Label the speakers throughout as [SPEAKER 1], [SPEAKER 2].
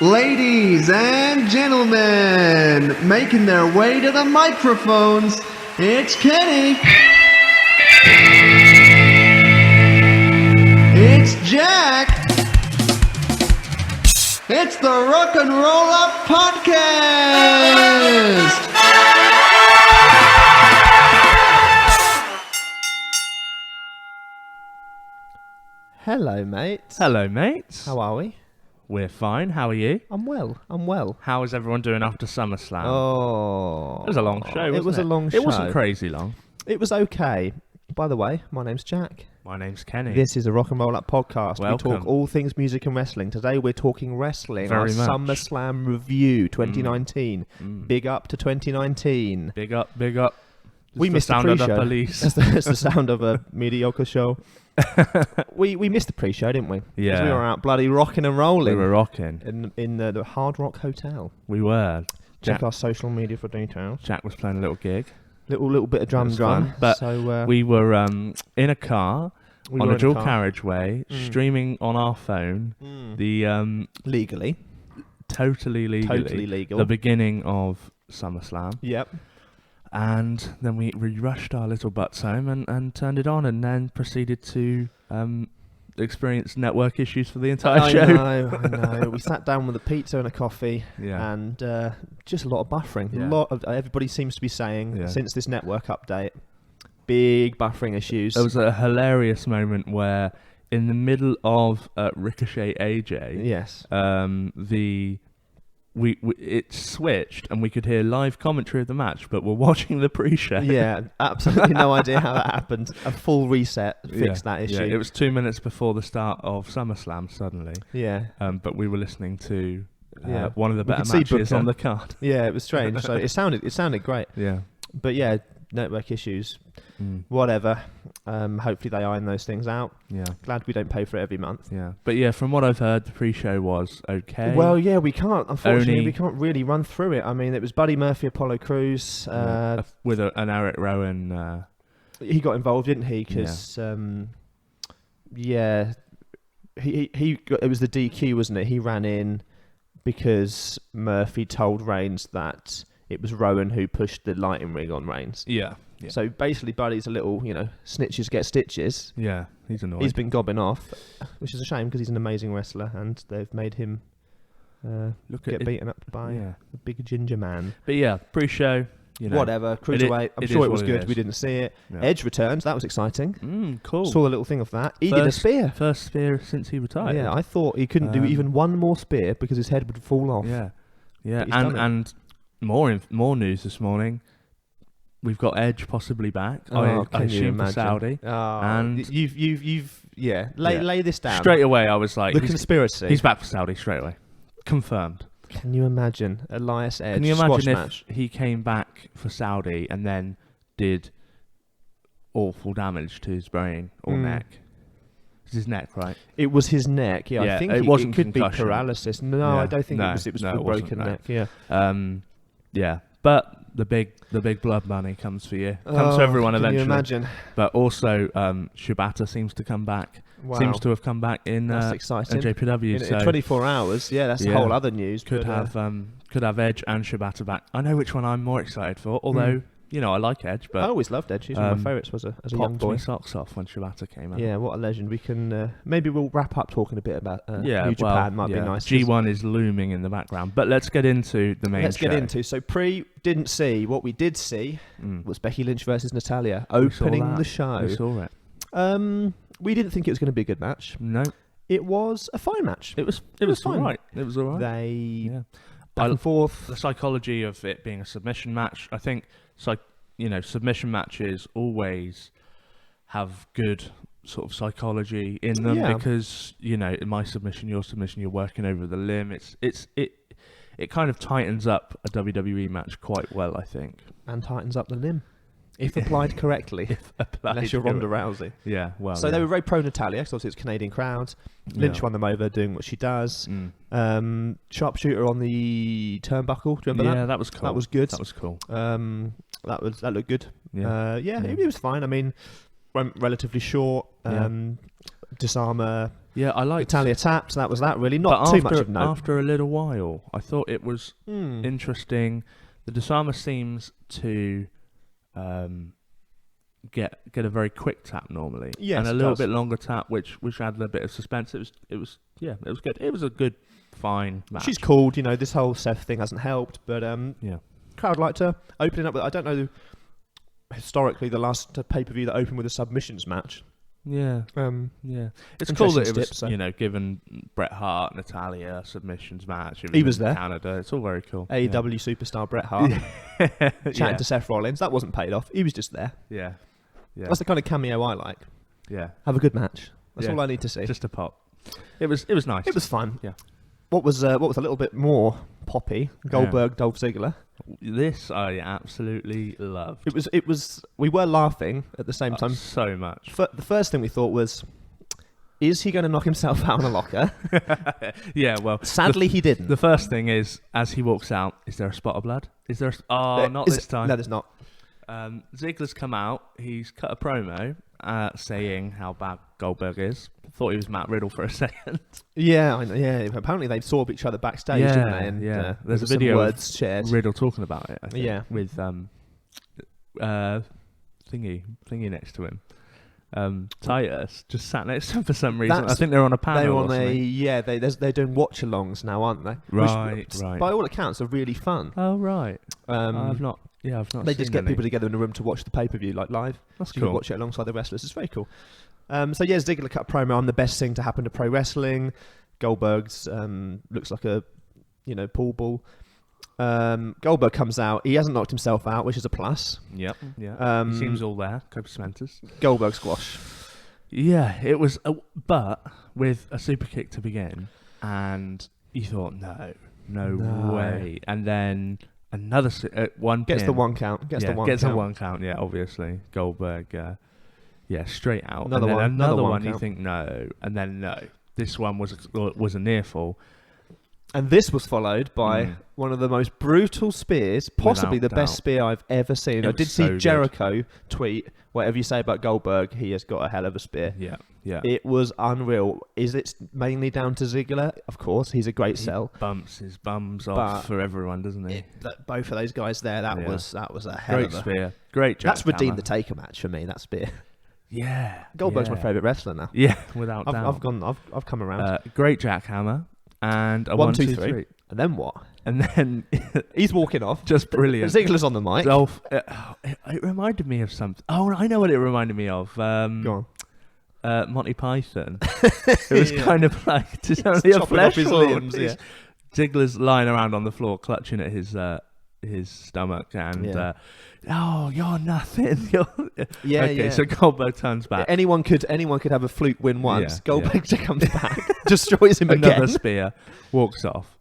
[SPEAKER 1] Ladies and gentlemen, making their way to the microphones, it's Kenny. It's Jack. It's the Rock and Roll Up Podcast.
[SPEAKER 2] Hello, mates.
[SPEAKER 3] Hello, mates.
[SPEAKER 2] How are we?
[SPEAKER 3] We're fine. How are you?
[SPEAKER 2] I'm well.
[SPEAKER 3] How is everyone doing after Summerslam?
[SPEAKER 2] Oh.
[SPEAKER 3] It was a long show, wasn't it?
[SPEAKER 2] It was a long show.
[SPEAKER 3] It wasn't crazy long.
[SPEAKER 2] It was okay. By the way, my name's Jack.
[SPEAKER 3] My name's Kenny.
[SPEAKER 2] This is a Rock and Roll Up Podcast.
[SPEAKER 3] Welcome.
[SPEAKER 2] We talk all things music and wrestling. Today we're talking wrestling.
[SPEAKER 3] Very
[SPEAKER 2] our
[SPEAKER 3] much.
[SPEAKER 2] SummerSlam review 2019. Big up to 2019.
[SPEAKER 3] Big up, big up.
[SPEAKER 2] We missed
[SPEAKER 3] the sound
[SPEAKER 2] the
[SPEAKER 3] of
[SPEAKER 2] pre-show.
[SPEAKER 3] the police.
[SPEAKER 2] That's the sound of a mediocre show. we missed the pre-show, didn't we? 'Cause
[SPEAKER 3] Yeah.
[SPEAKER 2] we were out bloody rocking and rolling.
[SPEAKER 3] We were rocking.
[SPEAKER 2] in the Hard Rock Hotel.
[SPEAKER 3] We were.
[SPEAKER 2] Check our social media for details.
[SPEAKER 3] Jack was playing a little gig.
[SPEAKER 2] Little bit of
[SPEAKER 3] It was
[SPEAKER 2] drum.
[SPEAKER 3] fun. But
[SPEAKER 2] so
[SPEAKER 3] we were in a car
[SPEAKER 2] we
[SPEAKER 3] on
[SPEAKER 2] were
[SPEAKER 3] a
[SPEAKER 2] in
[SPEAKER 3] dual
[SPEAKER 2] car.
[SPEAKER 3] carriageway, streaming on our phone. The
[SPEAKER 2] legally,
[SPEAKER 3] totally legally,
[SPEAKER 2] totally legal.
[SPEAKER 3] the beginning of SummerSlam.
[SPEAKER 2] Yep.
[SPEAKER 3] And then we rushed our little butts home and turned it on, and then proceeded to experience network issues for the entire show.
[SPEAKER 2] I know. We sat down with a pizza and a coffee,
[SPEAKER 3] Yeah.
[SPEAKER 2] and just a lot of buffering.
[SPEAKER 3] Yeah.
[SPEAKER 2] A lot of everybody seems to be saying
[SPEAKER 3] Yeah.
[SPEAKER 2] since this network update, big buffering issues.
[SPEAKER 3] There was a hilarious moment where, in the middle of Ricochet AJ,
[SPEAKER 2] yes.
[SPEAKER 3] It switched and we could hear live commentary of the match, but we're watching the pre-show.
[SPEAKER 2] Yeah, absolutely no idea how that happened. A full reset fixed that issue.
[SPEAKER 3] Yeah, it was 2 minutes before the start of SummerSlam suddenly.
[SPEAKER 2] Yeah.
[SPEAKER 3] But we were listening to
[SPEAKER 2] Yeah.
[SPEAKER 3] one of the
[SPEAKER 2] We
[SPEAKER 3] better
[SPEAKER 2] could see
[SPEAKER 3] matches
[SPEAKER 2] Booker.
[SPEAKER 3] on the card.
[SPEAKER 2] Yeah, it was strange. So it sounded great.
[SPEAKER 3] Yeah.
[SPEAKER 2] But yeah, network issues.
[SPEAKER 3] Mm.
[SPEAKER 2] Whatever. Hopefully they iron those things out.
[SPEAKER 3] Yeah.
[SPEAKER 2] Glad we don't pay for it every month.
[SPEAKER 3] Yeah. But yeah, from what I've heard, the pre-show was okay.
[SPEAKER 2] Well, yeah, we can't. Unfortunately,
[SPEAKER 3] Only-
[SPEAKER 2] we can't really run through it. I mean, it was Buddy Murphy, Apollo Crews.
[SPEAKER 3] With an Eric Rowan.
[SPEAKER 2] He got involved, didn't he? Because it was the DQ, wasn't it? He ran in because Murphy told Reigns that it was Rowan who pushed the lighting rig on Reigns.
[SPEAKER 3] Yeah.
[SPEAKER 2] So basically, Buddy's a little, snitches get stitches.
[SPEAKER 3] Yeah, he's annoying.
[SPEAKER 2] He's been gobbing off, which is a shame because he's an amazing wrestler, and they've made him get beaten up by a big ginger man.
[SPEAKER 3] But yeah, pre-show,
[SPEAKER 2] Whatever, cruiserweight. I'm sure it was good. We didn't see it.
[SPEAKER 3] Yeah.
[SPEAKER 2] Edge returns. That was exciting.
[SPEAKER 3] Cool.
[SPEAKER 2] Saw a little thing of that. He did a spear.
[SPEAKER 3] First spear since he retired.
[SPEAKER 2] Yeah, I thought he couldn't do even one more spear because his head would fall off.
[SPEAKER 3] Yeah. Yeah,
[SPEAKER 2] But he's done it.
[SPEAKER 3] and more news this morning. We've got Edge possibly back.
[SPEAKER 2] Oh,
[SPEAKER 3] I
[SPEAKER 2] can you
[SPEAKER 3] assume for
[SPEAKER 2] imagine?
[SPEAKER 3] Saudi.
[SPEAKER 2] Oh,
[SPEAKER 3] And-
[SPEAKER 2] you've lay this down.
[SPEAKER 3] Straight away, I was like,
[SPEAKER 2] the conspiracy.
[SPEAKER 3] he's back for Saudi straight away. Confirmed.
[SPEAKER 2] Can you imagine Elias Edge
[SPEAKER 3] Can you
[SPEAKER 2] squash
[SPEAKER 3] imagine if
[SPEAKER 2] match?
[SPEAKER 3] he came back for Saudi and then did awful damage to his brain or neck? It's his neck, right?
[SPEAKER 2] It was his neck. Yeah,
[SPEAKER 3] Yeah,
[SPEAKER 2] I think
[SPEAKER 3] it
[SPEAKER 2] it
[SPEAKER 3] wasn't
[SPEAKER 2] could
[SPEAKER 3] concussion.
[SPEAKER 2] be paralysis. No,
[SPEAKER 3] Yeah.
[SPEAKER 2] I don't think
[SPEAKER 3] No,
[SPEAKER 2] it was. It was
[SPEAKER 3] no,
[SPEAKER 2] full
[SPEAKER 3] it wasn't,
[SPEAKER 2] broken
[SPEAKER 3] no.
[SPEAKER 2] neck. Yeah.
[SPEAKER 3] Yeah. But the big blood money comes for you. Comes to everyone eventually.
[SPEAKER 2] Can you imagine?
[SPEAKER 3] But also, Shibata seems to come back.
[SPEAKER 2] Wow.
[SPEAKER 3] Seems to have come back in
[SPEAKER 2] That's exciting.
[SPEAKER 3] JPW.
[SPEAKER 2] In
[SPEAKER 3] So
[SPEAKER 2] 24 hours. Yeah, that's a
[SPEAKER 3] Yeah.
[SPEAKER 2] whole other news.
[SPEAKER 3] could
[SPEAKER 2] but,
[SPEAKER 3] have Edge and Shibata back. I know which one I'm more excited for. Although I like Edge,
[SPEAKER 2] I
[SPEAKER 3] but
[SPEAKER 2] always loved Edge. He's one of my favourites as a young
[SPEAKER 3] popped
[SPEAKER 2] boy.
[SPEAKER 3] my socks off when Shibata came out.
[SPEAKER 2] Yeah, what a legend. We can maybe we'll wrap up talking a bit about New
[SPEAKER 3] well,
[SPEAKER 2] Japan. Might be nice.
[SPEAKER 3] G1 is looming in the background, but let's get into the main.
[SPEAKER 2] Let's get
[SPEAKER 3] show.
[SPEAKER 2] into. So didn't see. What we did see was Becky Lynch versus Natalia
[SPEAKER 3] We saw
[SPEAKER 2] opening
[SPEAKER 3] that.
[SPEAKER 2] the show.
[SPEAKER 3] We saw it.
[SPEAKER 2] We didn't think it was going to be a good match.
[SPEAKER 3] No,
[SPEAKER 2] It was a fine match.
[SPEAKER 3] it was
[SPEAKER 2] fine.
[SPEAKER 3] alright. It was alright.
[SPEAKER 2] They
[SPEAKER 3] Yeah.
[SPEAKER 2] back and forth.
[SPEAKER 3] The psychology of it being a submission match, I think, submission matches always have good sort of psychology in them because in my submission, your submission, you're working over the limb. It kind of tightens up a WWE match quite well, I think.
[SPEAKER 2] And tightens up the limb. If applied correctly. Unless you're Ronda Rousey.
[SPEAKER 3] Yeah, well.
[SPEAKER 2] So they were very pro Natalia, because obviously it's a Canadian crowd. Lynch won them over doing what she does. Sharpshooter on the turnbuckle. Do you remember that?
[SPEAKER 3] Yeah, that was cool.
[SPEAKER 2] That was good.
[SPEAKER 3] That was cool.
[SPEAKER 2] That looked good.
[SPEAKER 3] Yeah.
[SPEAKER 2] It was fine. I mean, went relatively short. Disarmer
[SPEAKER 3] Yeah, I liked
[SPEAKER 2] Italia tapped. So that was that. Really, not
[SPEAKER 3] but
[SPEAKER 2] too
[SPEAKER 3] after,
[SPEAKER 2] much of note.
[SPEAKER 3] After a little while, I thought it was interesting. The disarmer seems to get a very quick tap normally,
[SPEAKER 2] Yes,
[SPEAKER 3] and a little bit longer tap, which added a bit of suspense. It was good. It was a good, fine match.
[SPEAKER 2] She's called. This whole Seth thing hasn't helped, but crowd liked her opening up with. I don't know. Historically, the last pay-per-view that opened with a submissions match.
[SPEAKER 3] Yeah. It's cool that it was, given Bret Hart, Natalia submissions match.
[SPEAKER 2] He was there.
[SPEAKER 3] Canada. It's all very cool.
[SPEAKER 2] AEW superstar Bret Hart chatting to Seth Rollins. That wasn't paid off. He was just there.
[SPEAKER 3] Yeah.
[SPEAKER 2] That's the kind of cameo I like.
[SPEAKER 3] Yeah.
[SPEAKER 2] Have a good match. That's all I need to see.
[SPEAKER 3] Just a pop. It was nice.
[SPEAKER 2] It was fun.
[SPEAKER 3] Yeah.
[SPEAKER 2] What was a little bit more poppy? Goldberg, Dolph Ziggler.
[SPEAKER 3] This I absolutely loved.
[SPEAKER 2] It was. We were laughing at the same time
[SPEAKER 3] so much.
[SPEAKER 2] The first thing we thought was, is he going to knock himself out in a locker?
[SPEAKER 3] Yeah. Well,
[SPEAKER 2] sadly he didn't.
[SPEAKER 3] The first thing is, as he walks out, is there a spot of blood? Is there? Not this time.
[SPEAKER 2] No, there's not.
[SPEAKER 3] Ziggler's come out. He's cut a promo saying how bad Goldberg is. Thought he was Matt Riddle for a second.
[SPEAKER 2] Yeah, I know, yeah. Apparently they saw each other backstage, didn't they? And,
[SPEAKER 3] there's a video
[SPEAKER 2] words shared.
[SPEAKER 3] Riddle talking about it. I think,
[SPEAKER 2] yeah,
[SPEAKER 3] with thingy next to him. Titus just sat next to him for some reason. I think they're on a panel.
[SPEAKER 2] They're doing watch-alongs now, aren't they?
[SPEAKER 3] Right.
[SPEAKER 2] By all accounts, are really fun.
[SPEAKER 3] Oh right. I've not.
[SPEAKER 2] They just get people together in a room to watch the pay-per-view like live.
[SPEAKER 3] That's
[SPEAKER 2] so
[SPEAKER 3] cool.
[SPEAKER 2] You can watch it alongside the wrestlers. It's very cool. Ziggler cut a promo on the best thing to happen to pro wrestling. Goldberg's looks like a pool ball. Goldberg comes out. He hasn't knocked himself out, which is a plus.
[SPEAKER 3] Yep. Yeah. He seems all there. Copa Mentis.
[SPEAKER 2] Goldberg squash.
[SPEAKER 3] Yeah, it was, but with a super kick to begin, and you thought, no way, and then another one
[SPEAKER 2] gets
[SPEAKER 3] pin.
[SPEAKER 2] the one count. Gets
[SPEAKER 3] the one count. Yeah, obviously Goldberg. Straight out.
[SPEAKER 2] Another one.
[SPEAKER 3] You think no, and then no. This one was a near fall.
[SPEAKER 2] And this was followed by one of the most brutal spears, possibly the best spear I've ever seen. I did see Jericho tweet, whatever you say about Goldberg, he has got a hell of a spear.
[SPEAKER 3] Yeah.
[SPEAKER 2] It was unreal. Is it mainly down to Ziggler? Of course, he's a great sell.
[SPEAKER 3] Bumps his bums off for everyone, doesn't he?
[SPEAKER 2] Both of those guys there, that was a hell
[SPEAKER 3] great
[SPEAKER 2] of a
[SPEAKER 3] spear. Great jackhammer.
[SPEAKER 2] That's redeemed the Taker match for me, that spear.
[SPEAKER 3] Yeah.
[SPEAKER 2] Goldberg's my favourite wrestler now.
[SPEAKER 3] Yeah, without doubt.
[SPEAKER 2] I've come around.
[SPEAKER 3] Great jackhammer. And a
[SPEAKER 2] 1, 2, 3. And then what?
[SPEAKER 3] And then
[SPEAKER 2] he's walking off.
[SPEAKER 3] Just brilliant.
[SPEAKER 2] Ziggler's on the mic.
[SPEAKER 3] Dolph, it reminded me of something. Oh, I know what it reminded me of.
[SPEAKER 2] Go
[SPEAKER 3] on. Monty Python. It was kind of like it's only a flesh wound. Ziggler's lying around on the floor, clutching at his stomach, and you're nothing. So Goldberg turns back.
[SPEAKER 2] Anyone could have a fluke win once. Goldberg comes back, destroys him again.
[SPEAKER 3] Another spear, walks off,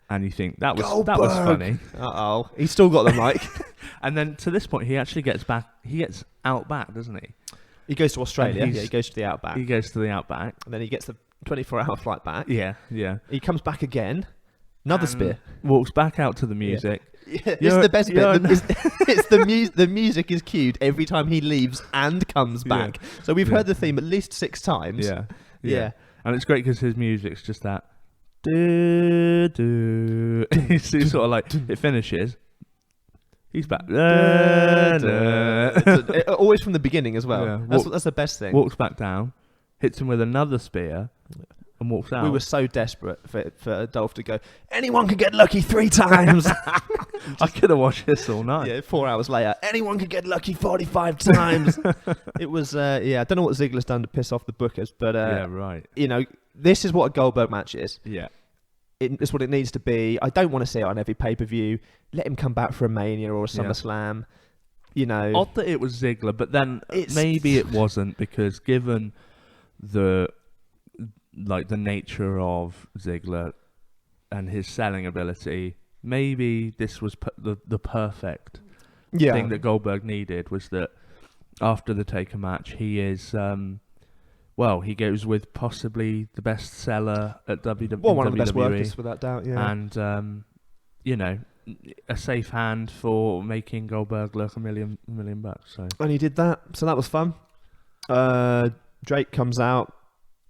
[SPEAKER 3] and you think that was funny.
[SPEAKER 2] He's still got the mic.
[SPEAKER 3] And then to this point, he actually gets back. He gets out back, doesn't he?
[SPEAKER 2] He goes to Australia. He goes to the Outback.
[SPEAKER 3] He goes to the Outback,
[SPEAKER 2] and then he gets the 24-hour flight back.
[SPEAKER 3] Yeah.
[SPEAKER 2] He comes back again. Another spear.
[SPEAKER 3] Walks back out to the music.
[SPEAKER 2] It's the best bit. It's the music is cued every time he leaves and comes back. So we've heard the theme at least 6 times. Yeah.
[SPEAKER 3] And it's great because his music's just that. He's sort of like it finishes. He's back.
[SPEAKER 2] Always from the beginning as well.
[SPEAKER 3] Yeah.
[SPEAKER 2] That's the best thing.
[SPEAKER 3] Walks back down, hits him with another spear. And walks out.
[SPEAKER 2] We were so desperate for Dolph to go, anyone could get lucky 3 times.
[SPEAKER 3] I could have watched this all night.
[SPEAKER 2] Yeah, 4 hours later, anyone could get lucky 45 times. It was, I don't know what Ziggler's done to piss off the bookers, but,
[SPEAKER 3] right.
[SPEAKER 2] This is what a Goldberg match is.
[SPEAKER 3] Yeah.
[SPEAKER 2] It's what it needs to be. I don't want to see it on every pay-per-view. Let him come back for a Mania or a SummerSlam.
[SPEAKER 3] Odd that it was Ziggler, but then maybe it wasn't, because given the nature of Ziggler and his selling ability, maybe this was the perfect thing that Goldberg needed, was that after the Taker match, he is, he goes with possibly the best seller at WWE.
[SPEAKER 2] Well, one of the best workers, without doubt, yeah.
[SPEAKER 3] And, a safe hand for making Goldberg look $1 million bucks. So.
[SPEAKER 2] And he did that, so that was fun. Drake comes out.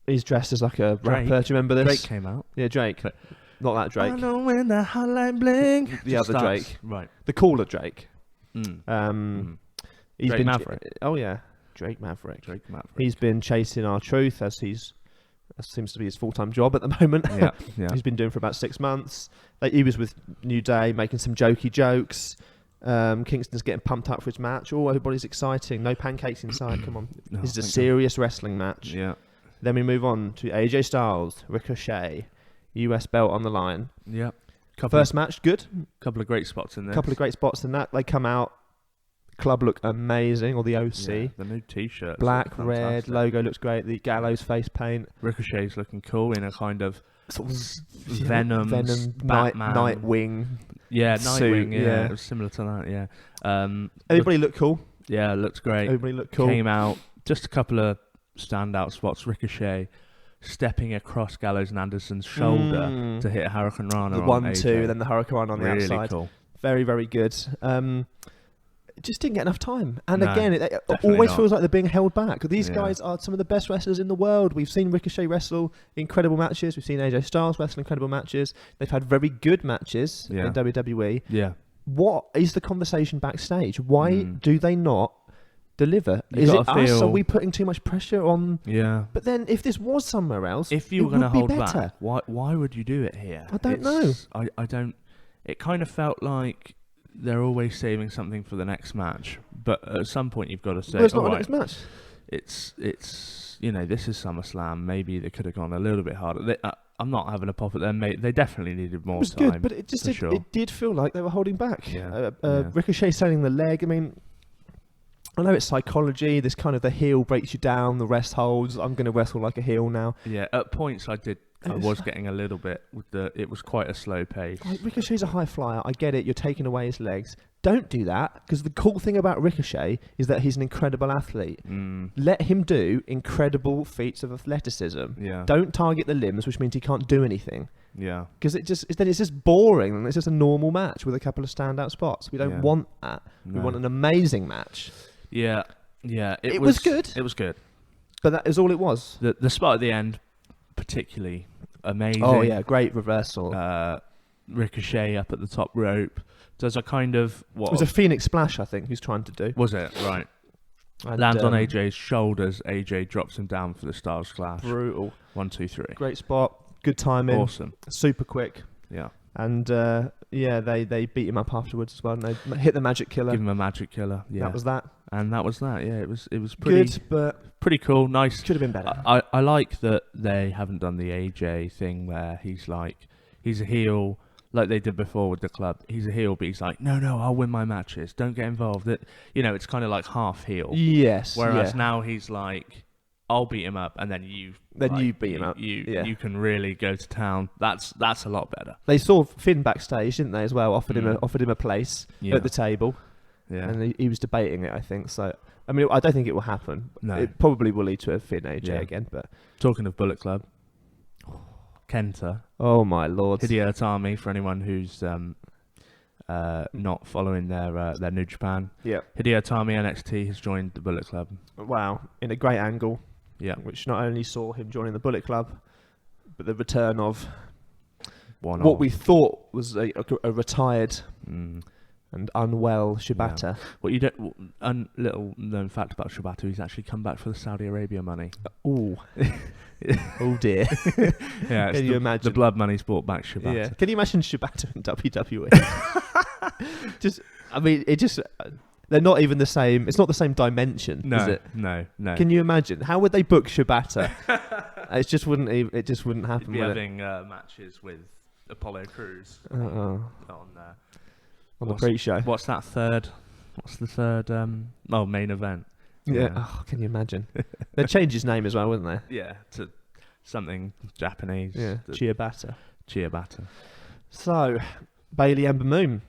[SPEAKER 2] He's dressed as like a
[SPEAKER 3] Drake.
[SPEAKER 2] rapper. Do you remember this?
[SPEAKER 3] Drake came out.
[SPEAKER 2] Yeah, Drake.
[SPEAKER 3] But-
[SPEAKER 2] Not that Drake.
[SPEAKER 3] I know when the hotline blink.
[SPEAKER 2] The other Drake.
[SPEAKER 3] Right.
[SPEAKER 2] The cooler Drake.
[SPEAKER 3] Mm.
[SPEAKER 2] He's
[SPEAKER 3] Drake
[SPEAKER 2] been
[SPEAKER 3] Maverick.
[SPEAKER 2] Oh yeah, Drake Maverick.
[SPEAKER 3] Drake Maverick.
[SPEAKER 2] He's been chasing our truth as that seems to be his full-time job at the moment.
[SPEAKER 3] Yeah.
[SPEAKER 2] He's been doing for about 6 months. He was with New Day, making some jokey jokes. Kingston's getting pumped up for his match. Oh, everybody's exciting. No pancakes inside. Come on.
[SPEAKER 3] No,
[SPEAKER 2] This is a serious wrestling match.
[SPEAKER 3] Yeah.
[SPEAKER 2] Then we move on to AJ Styles, Ricochet, US belt on the line.
[SPEAKER 3] Yeah.
[SPEAKER 2] First match, good.
[SPEAKER 3] Couple of great spots in there.
[SPEAKER 2] Couple of great spots in that. They come out. Club look amazing, or the OC.
[SPEAKER 3] Yeah, the new T-shirt.
[SPEAKER 2] Black, red, logo looks great. The Gallows face paint.
[SPEAKER 3] Ricochet's looking cool in a kind of
[SPEAKER 2] Sort of
[SPEAKER 3] Venom, Batman.
[SPEAKER 2] Nightwing.
[SPEAKER 3] Yeah,
[SPEAKER 2] suit,
[SPEAKER 3] Nightwing. Yeah,
[SPEAKER 2] yeah.
[SPEAKER 3] it was similar to that. Yeah.
[SPEAKER 2] Everybody looked cool.
[SPEAKER 3] Yeah, looks great.
[SPEAKER 2] Everybody looked cool.
[SPEAKER 3] Came out. Just a couple of standout spots. Ricochet stepping across Gallows and Anderson's shoulder to hit a Hurricane Rana.
[SPEAKER 2] The
[SPEAKER 3] on
[SPEAKER 2] 1-2,
[SPEAKER 3] AJ.
[SPEAKER 2] then the Hurricane on the
[SPEAKER 3] really
[SPEAKER 2] outside.
[SPEAKER 3] Cool.
[SPEAKER 2] Very, very good. It just didn't get enough time. And
[SPEAKER 3] No,
[SPEAKER 2] again, it
[SPEAKER 3] definitely
[SPEAKER 2] always
[SPEAKER 3] not.
[SPEAKER 2] feels like they're being held back. These
[SPEAKER 3] Yeah.
[SPEAKER 2] guys are some of the best wrestlers in the world. We've seen Ricochet wrestle incredible matches. We've seen AJ Styles wrestle incredible matches. They've had very good matches in WWE.
[SPEAKER 3] Yeah.
[SPEAKER 2] What is the conversation backstage? Why do they not deliver?
[SPEAKER 3] You
[SPEAKER 2] Is it
[SPEAKER 3] gotta
[SPEAKER 2] us?
[SPEAKER 3] feel-
[SPEAKER 2] Are we putting too much pressure on?
[SPEAKER 3] Yeah.
[SPEAKER 2] But then, if this was somewhere else,
[SPEAKER 3] If you
[SPEAKER 2] it
[SPEAKER 3] were going to
[SPEAKER 2] would be
[SPEAKER 3] hold
[SPEAKER 2] better.
[SPEAKER 3] back, why would you do it here?
[SPEAKER 2] I don't know.
[SPEAKER 3] I don't. It kind of felt like they're always saving something for the next match, but at some point you've got to say,
[SPEAKER 2] Well, it's not
[SPEAKER 3] "All
[SPEAKER 2] the
[SPEAKER 3] right,
[SPEAKER 2] next match.
[SPEAKER 3] it's this is SummerSlam. Maybe they could have gone a little bit harder." I'm not having a pop at them, mate. They definitely needed more
[SPEAKER 2] It was
[SPEAKER 3] time.
[SPEAKER 2] good, but it just
[SPEAKER 3] for
[SPEAKER 2] did,
[SPEAKER 3] sure.
[SPEAKER 2] it did feel like they were holding back.
[SPEAKER 3] Yeah, yeah.
[SPEAKER 2] Ricochet selling the leg. I mean, I know it's psychology. This kind of the heel breaks you down, the rest holds. I'm going to wrestle like a heel now.
[SPEAKER 3] Yeah, at points I
[SPEAKER 2] was
[SPEAKER 3] was getting a little bit with it was quite a slow pace.
[SPEAKER 2] Like, Ricochet's a high flyer. I get it. You're taking away his legs. Don't do that, because the cool thing about Ricochet is that he's an incredible athlete. Let him do incredible feats of athleticism.
[SPEAKER 3] Yeah.
[SPEAKER 2] Don't target the limbs, which means he can't do anything.
[SPEAKER 3] Yeah.
[SPEAKER 2] Because then it's just boring, and it's just a normal match with a couple of standout spots. We don't want that. We
[SPEAKER 3] No.
[SPEAKER 2] want an amazing match.
[SPEAKER 3] Yeah. Yeah.
[SPEAKER 2] It was good.
[SPEAKER 3] It was good.
[SPEAKER 2] But that is all it was.
[SPEAKER 3] The spot at the end, particularly amazing.
[SPEAKER 2] Oh yeah, great reversal.
[SPEAKER 3] Ricochet up at the top rope. Does a kind of what?
[SPEAKER 2] It was a Phoenix Splash, I think, he's trying to do.
[SPEAKER 3] Was it right?
[SPEAKER 2] And,
[SPEAKER 3] Lands on AJ's shoulders. AJ drops him down for the Styles Clash.
[SPEAKER 2] Brutal.
[SPEAKER 3] 1, 2, 3.
[SPEAKER 2] Great spot. Good timing.
[SPEAKER 3] Awesome.
[SPEAKER 2] Super quick.
[SPEAKER 3] Yeah.
[SPEAKER 2] And they beat him up afterwards as well. And they hit the Magic Killer.
[SPEAKER 3] Give him a magic killer. Yeah.
[SPEAKER 2] That was that.
[SPEAKER 3] And that was that. Yeah. It was pretty
[SPEAKER 2] Good, but
[SPEAKER 3] pretty cool. Nice.
[SPEAKER 2] could have been better.
[SPEAKER 3] I like that they haven't done the AJ thing where he's a heel like they did before with the club. He's a heel, but he's like, no, I'll win my matches. Don't get involved. It's kind of like half heel.
[SPEAKER 2] Yes.
[SPEAKER 3] Whereas
[SPEAKER 2] yeah.
[SPEAKER 3] now he's like, I'll beat him up, and then you
[SPEAKER 2] beat him up. Yeah.
[SPEAKER 3] You can really go to town. That's a lot better.
[SPEAKER 2] They saw Finn backstage, didn't they, as well? Offered him a place
[SPEAKER 3] Yeah.
[SPEAKER 2] at the table.
[SPEAKER 3] Yeah.
[SPEAKER 2] And he was debating it, I think. So, I mean, I don't think it will happen.
[SPEAKER 3] No.
[SPEAKER 2] It probably will lead to a Finn AJ
[SPEAKER 3] Yeah.
[SPEAKER 2] again, but...
[SPEAKER 3] Talking of Bullet Club, Kenta,
[SPEAKER 2] Oh, my lord.
[SPEAKER 3] Hideo Itami, for anyone who's not following their New Japan.
[SPEAKER 2] Yeah.
[SPEAKER 3] Hideo Itami NXT has joined the Bullet Club.
[SPEAKER 2] Wow. In a great angle,
[SPEAKER 3] Yeah.
[SPEAKER 2] which not only saw him joining the Bullet Club, but the return of
[SPEAKER 3] What
[SPEAKER 2] what we thought was a retired
[SPEAKER 3] Mm.
[SPEAKER 2] and unwell Shibata.
[SPEAKER 3] Well, you don't. Little known fact about Shibata: he's actually come back for the Saudi Arabia money.
[SPEAKER 2] Ooh. Oh dear.
[SPEAKER 3] Yeah, it's
[SPEAKER 2] Can you imagine?
[SPEAKER 3] the blood money's brought back Shibata.
[SPEAKER 2] Yeah. Can you imagine Shibata in WWE? They're not even the same. It's not the same dimension,
[SPEAKER 3] No,
[SPEAKER 2] is it?
[SPEAKER 3] no.
[SPEAKER 2] Can you imagine? How would they book Shibata? It just wouldn't
[SPEAKER 3] You'd
[SPEAKER 2] happen,
[SPEAKER 3] be
[SPEAKER 2] would it?
[SPEAKER 3] having matches with Apollo Crews
[SPEAKER 2] On the
[SPEAKER 3] what's-
[SPEAKER 2] pre-show.
[SPEAKER 3] What's that third? What's the third? Main event.
[SPEAKER 2] Yeah. Oh, can you imagine? They'd change his name as well, wouldn't they?
[SPEAKER 3] Yeah, to something Japanese.
[SPEAKER 2] Yeah. Ciabatta.
[SPEAKER 3] Ciabatta.
[SPEAKER 2] So, Bailey Ember Moon.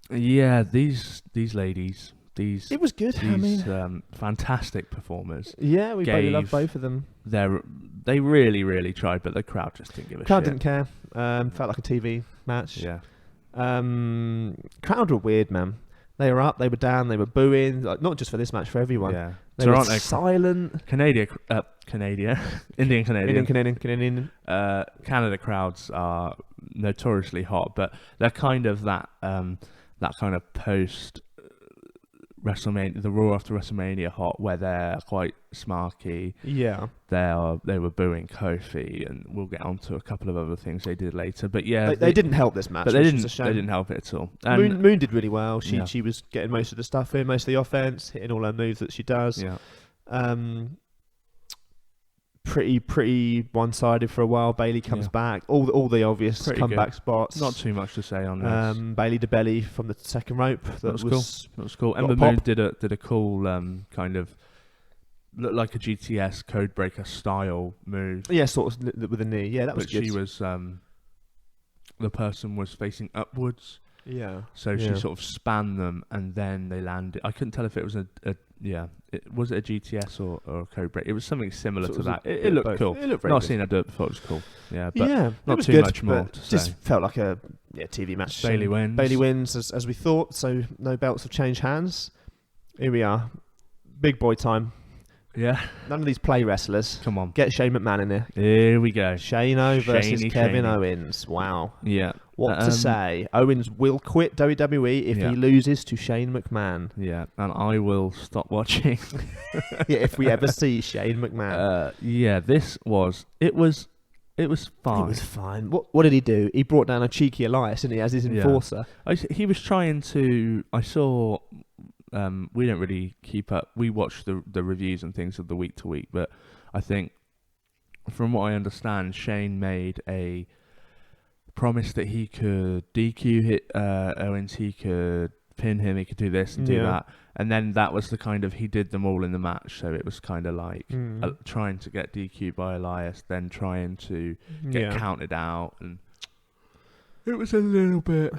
[SPEAKER 3] Yeah, these ladies, these
[SPEAKER 2] It was good. I mean,
[SPEAKER 3] fantastic performers.
[SPEAKER 2] yeah, we both love
[SPEAKER 3] gave-
[SPEAKER 2] both of them.
[SPEAKER 3] They really, really tried, but the crowd just didn't give a
[SPEAKER 2] Crowd
[SPEAKER 3] shit.
[SPEAKER 2] didn't care. Felt like a TV match.
[SPEAKER 3] Yeah.
[SPEAKER 2] Crowd were weird, man. They were up, they were down, they were booing. Like, not just for this match, for everyone.
[SPEAKER 3] Yeah.
[SPEAKER 2] They were
[SPEAKER 3] Toronto
[SPEAKER 2] silent.
[SPEAKER 3] Indian Canadian.
[SPEAKER 2] Canadian.
[SPEAKER 3] Canada crowds are notoriously hot, but they're kind of that kind of post WrestleMania, the Raw after WrestleMania hot, where they're quite smarky.
[SPEAKER 2] Yeah.
[SPEAKER 3] They were booing Kofi, and we'll get on to a couple of other things they did later. But yeah,
[SPEAKER 2] they didn't help this match.
[SPEAKER 3] But
[SPEAKER 2] they didn't
[SPEAKER 3] help it at all. And
[SPEAKER 2] Moon did really well. She was getting most of the stuff in, most of the offense, hitting all her moves that she does.
[SPEAKER 3] Yeah.
[SPEAKER 2] Pretty one-sided for a while. Bailey comes back. All the obvious comeback spots.
[SPEAKER 3] Not too much to say on this.
[SPEAKER 2] Bailey to belly from the second rope. That was
[SPEAKER 3] cool. That was cool. Ember Moon did a cool kind of looked like a GTS Codebreaker style move.
[SPEAKER 2] Yeah, sort of with a knee. Yeah, that was good. But
[SPEAKER 3] she was the person was facing upwards.
[SPEAKER 2] Yeah.
[SPEAKER 3] So she sort of spanned them, and then they landed. I couldn't tell if it was was it a GTS or a Codebreaker? It was something similar to that. It looked both. Cool.
[SPEAKER 2] It looked very
[SPEAKER 3] Not
[SPEAKER 2] good.
[SPEAKER 3] seen her do it before. It was cool. Yeah, but not too
[SPEAKER 2] good,
[SPEAKER 3] much more to say.
[SPEAKER 2] Just felt like a TV match.
[SPEAKER 3] Bailey wins.
[SPEAKER 2] Bailey wins as we thought. So no belts have changed hands. Here we are, big boy time.
[SPEAKER 3] Yeah.
[SPEAKER 2] None of these play wrestlers.
[SPEAKER 3] Come on.
[SPEAKER 2] Get Shane McMahon in there.
[SPEAKER 3] Here we go.
[SPEAKER 2] Shane-O versus Kevin Owens. Wow.
[SPEAKER 3] Yeah.
[SPEAKER 2] What to say? Owens will quit WWE if he loses to Shane McMahon.
[SPEAKER 3] Yeah, and I will stop watching.
[SPEAKER 2] If we ever see Shane McMahon.
[SPEAKER 3] It was fine.
[SPEAKER 2] It was fine. What did he do? He brought down a cheeky Elias, didn't he, as his enforcer?
[SPEAKER 3] He was trying to... I saw... we don't really keep up. We watch the reviews and things of the week to week, but I think, from what I understand, Shane made a promise that he could DQ Owens, he could pin him, he could do this and do that, and then that was the kind of, he did them all in the match, so it was kind of like trying to get DQ'd by Elias, then trying to get counted out, and it was a little bit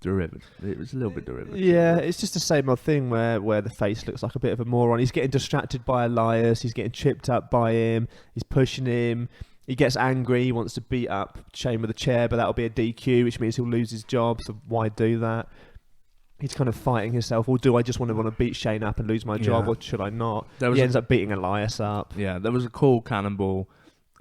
[SPEAKER 3] derivative. It was a little bit derivative.
[SPEAKER 2] Yeah, it's just the same old thing where the face looks like a bit of a moron. He's getting distracted by Elias. He's getting tripped up by him. He's pushing him. He gets angry. He wants to beat up Shane with a chair, but that'll be a DQ, which means he'll lose his job. So why do that? He's kind of fighting himself. Or do I just want to beat Shane up and lose my job, or should I not? He ends up beating Elias up.
[SPEAKER 3] Yeah, there was a cool cannonball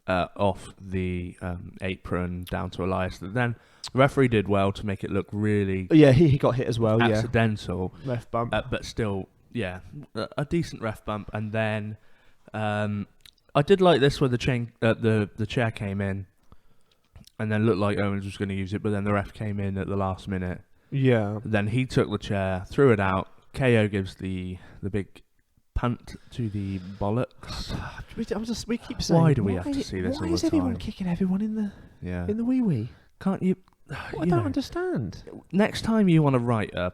[SPEAKER 3] off the apron down to Elias. Then the referee did well to make it look really...
[SPEAKER 2] Yeah, he got hit as well.
[SPEAKER 3] Accidental.
[SPEAKER 2] Ref bump.
[SPEAKER 3] But still, a decent ref bump. And then I did like this where the chair came in and then looked like Owens was going to use it, but then the ref came in at the last minute.
[SPEAKER 2] Yeah.
[SPEAKER 3] Then he took the chair, threw it out. KO gives the big punt to the bollocks.
[SPEAKER 2] We keep saying,
[SPEAKER 3] why do we have to see this all the time?
[SPEAKER 2] Why is everyone kicking everyone in the wee-wee?
[SPEAKER 3] Can't you...
[SPEAKER 2] I don't understand.
[SPEAKER 3] Next time you want to write a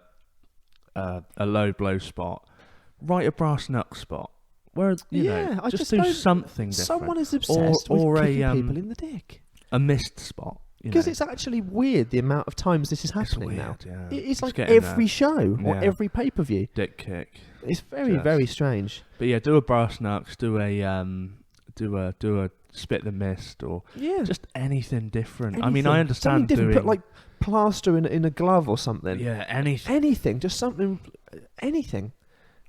[SPEAKER 3] low blow spot, write a brass knuck spot. Where just do something different.
[SPEAKER 2] Someone is obsessed with kicking people in the dick.
[SPEAKER 3] A missed spot.
[SPEAKER 2] Because it's actually weird the amount of times this is happening now.
[SPEAKER 3] Yeah.
[SPEAKER 2] It's like every show or every pay-per-view.
[SPEAKER 3] Dick kick.
[SPEAKER 2] It's very, very strange.
[SPEAKER 3] But yeah, do a brass knucks, do a spit the mist, or just anything different. I mean, I understand doing...
[SPEAKER 2] Put like plaster in a glove or something.
[SPEAKER 3] Yeah, anything.
[SPEAKER 2] Anything, just something, anything.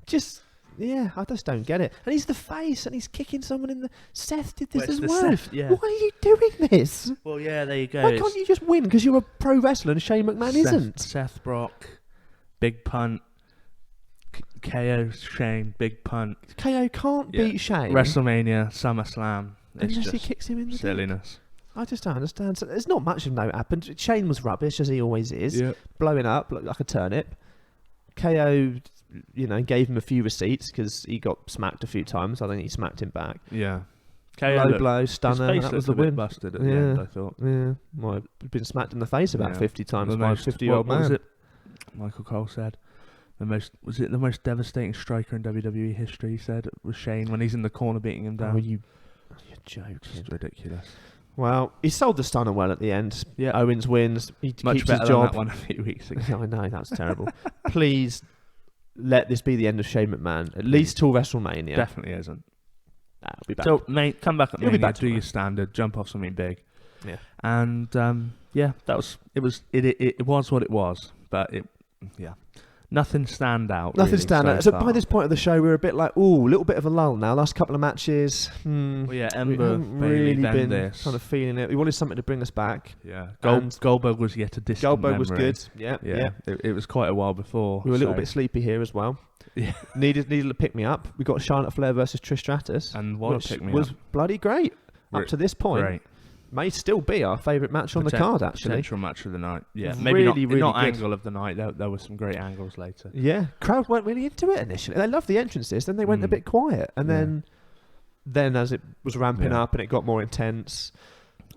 [SPEAKER 2] Just... Yeah, I just don't get it. And he's the face, and he's kicking someone in the... Seth did this as well. Why are you doing this?
[SPEAKER 3] Well, yeah, there you go.
[SPEAKER 2] Why can't you just win because you're a pro wrestler and Shane McMahon isn't?
[SPEAKER 3] Seth Brock, big punt. KO Shane, big punt.
[SPEAKER 2] KO can't beat Shane.
[SPEAKER 3] WrestleMania, SummerSlam.
[SPEAKER 2] Unless he kicks him in the
[SPEAKER 3] silliness.
[SPEAKER 2] I just don't understand. So there's not much of note happened. Shane was rubbish, as he always is. Blowing up like a turnip. KO... gave him a few receipts because he got smacked a few times. I think he smacked him back.
[SPEAKER 3] Yeah.
[SPEAKER 2] Low blow, stunner.
[SPEAKER 3] His face
[SPEAKER 2] that was the win.
[SPEAKER 3] Busted at the end, I thought.
[SPEAKER 2] Yeah. Well, he'd been smacked in the face about 50 times by a 50-year-old man.
[SPEAKER 3] What was it? Michael Cole said the most devastating striker in WWE history? He said it was Shane when he's in the corner beating him down.
[SPEAKER 2] You're joking.
[SPEAKER 3] It's ridiculous.
[SPEAKER 2] Well, he sold the stunner well at the end.
[SPEAKER 3] Yeah.
[SPEAKER 2] Owens wins. He
[SPEAKER 3] much
[SPEAKER 2] keeps
[SPEAKER 3] better
[SPEAKER 2] his job.
[SPEAKER 3] than that one a few weeks ago.
[SPEAKER 2] I know, that's terrible. Please let this be the end of Shane McMahon, at least till WrestleMania.
[SPEAKER 3] Definitely isn't.
[SPEAKER 2] I'll be back.
[SPEAKER 3] So, mate, come back at Mania, do your standard, jump off something big.
[SPEAKER 2] Yeah.
[SPEAKER 3] And, that was... It was what it was. But, nothing stand out.
[SPEAKER 2] Nothing
[SPEAKER 3] really,
[SPEAKER 2] stand out.
[SPEAKER 3] so
[SPEAKER 2] So by this point of the show, we were a bit like, ooh, a little bit of a lull now. Last couple of matches.
[SPEAKER 3] Well, yeah, Ember,
[SPEAKER 2] we haven't
[SPEAKER 3] Bayley,
[SPEAKER 2] really
[SPEAKER 3] then
[SPEAKER 2] been
[SPEAKER 3] this.
[SPEAKER 2] kind of feeling it. We wanted something to bring us back.
[SPEAKER 3] Yeah,
[SPEAKER 2] And
[SPEAKER 3] Goldberg was yet a distant
[SPEAKER 2] Goldberg was
[SPEAKER 3] memory.
[SPEAKER 2] good. Yeah, yeah.
[SPEAKER 3] It was quite a while before.
[SPEAKER 2] We were a little
[SPEAKER 3] so-
[SPEAKER 2] bit sleepy here as well.
[SPEAKER 3] Yeah.
[SPEAKER 2] Needed to pick me up. We got Charlotte Flair versus Trish Stratus,
[SPEAKER 3] And what
[SPEAKER 2] which
[SPEAKER 3] picked me
[SPEAKER 2] was
[SPEAKER 3] up?
[SPEAKER 2] bloody great up to this point.
[SPEAKER 3] Great.
[SPEAKER 2] May still be our favourite match on the card, actually.
[SPEAKER 3] Potential match of the night. Yeah,
[SPEAKER 2] Really,
[SPEAKER 3] maybe not,
[SPEAKER 2] really
[SPEAKER 3] not
[SPEAKER 2] good.
[SPEAKER 3] angle of the night. There were some great angles later.
[SPEAKER 2] Yeah, crowd weren't really into it initially. They loved the entrances, then they went a bit quiet, and then as it was ramping up and it got more intense,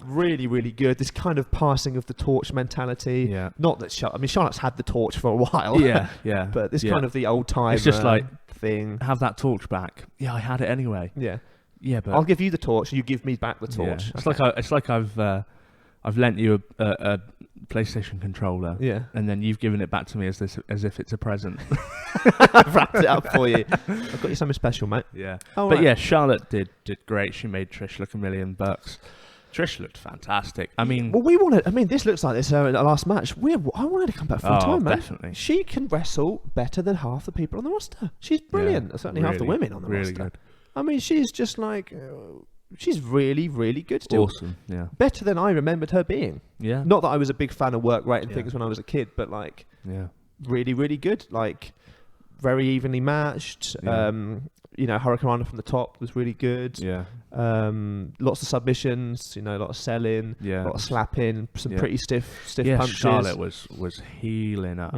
[SPEAKER 2] really, really good. This kind of passing of the torch mentality.
[SPEAKER 3] Yeah.
[SPEAKER 2] Not that Charlotte's had the torch for a while.
[SPEAKER 3] Yeah, yeah.
[SPEAKER 2] But this kind of the old time.
[SPEAKER 3] It's just like
[SPEAKER 2] thing.
[SPEAKER 3] have that torch back. Yeah, I had it anyway.
[SPEAKER 2] Yeah.
[SPEAKER 3] Yeah, but
[SPEAKER 2] I'll give you the torch. You give me back the torch.
[SPEAKER 3] Yeah. It's like I've lent you a PlayStation controller.
[SPEAKER 2] Yeah.
[SPEAKER 3] And then you've given it back to me as if it's a present.
[SPEAKER 2] I've wrapped it up for you. I've got you something special, mate.
[SPEAKER 3] Yeah.
[SPEAKER 2] Oh,
[SPEAKER 3] but
[SPEAKER 2] right.
[SPEAKER 3] yeah, Charlotte did great. She made Trish look $1 million. Trish looked fantastic. I mean,
[SPEAKER 2] well, this looks like this in the last match. I wanted to come back full time, man.
[SPEAKER 3] Definitely.
[SPEAKER 2] She can wrestle better than half the people on the roster. She's brilliant. Certainly half the women on the roster.
[SPEAKER 3] Good.
[SPEAKER 2] I mean, she's just like, she's really, really good still.
[SPEAKER 3] Awesome, yeah.
[SPEAKER 2] Better than I remembered her being.
[SPEAKER 3] Yeah.
[SPEAKER 2] Not that I was a big fan of work rate and things when I was a kid, but like, really, really good. Like, very evenly matched.
[SPEAKER 3] Yeah.
[SPEAKER 2] Hurricane from the top was really good.
[SPEAKER 3] Yeah.
[SPEAKER 2] Lots of submissions, a lot of selling, a lot of slapping, some pretty stiff punches.
[SPEAKER 3] Charlotte was healing up.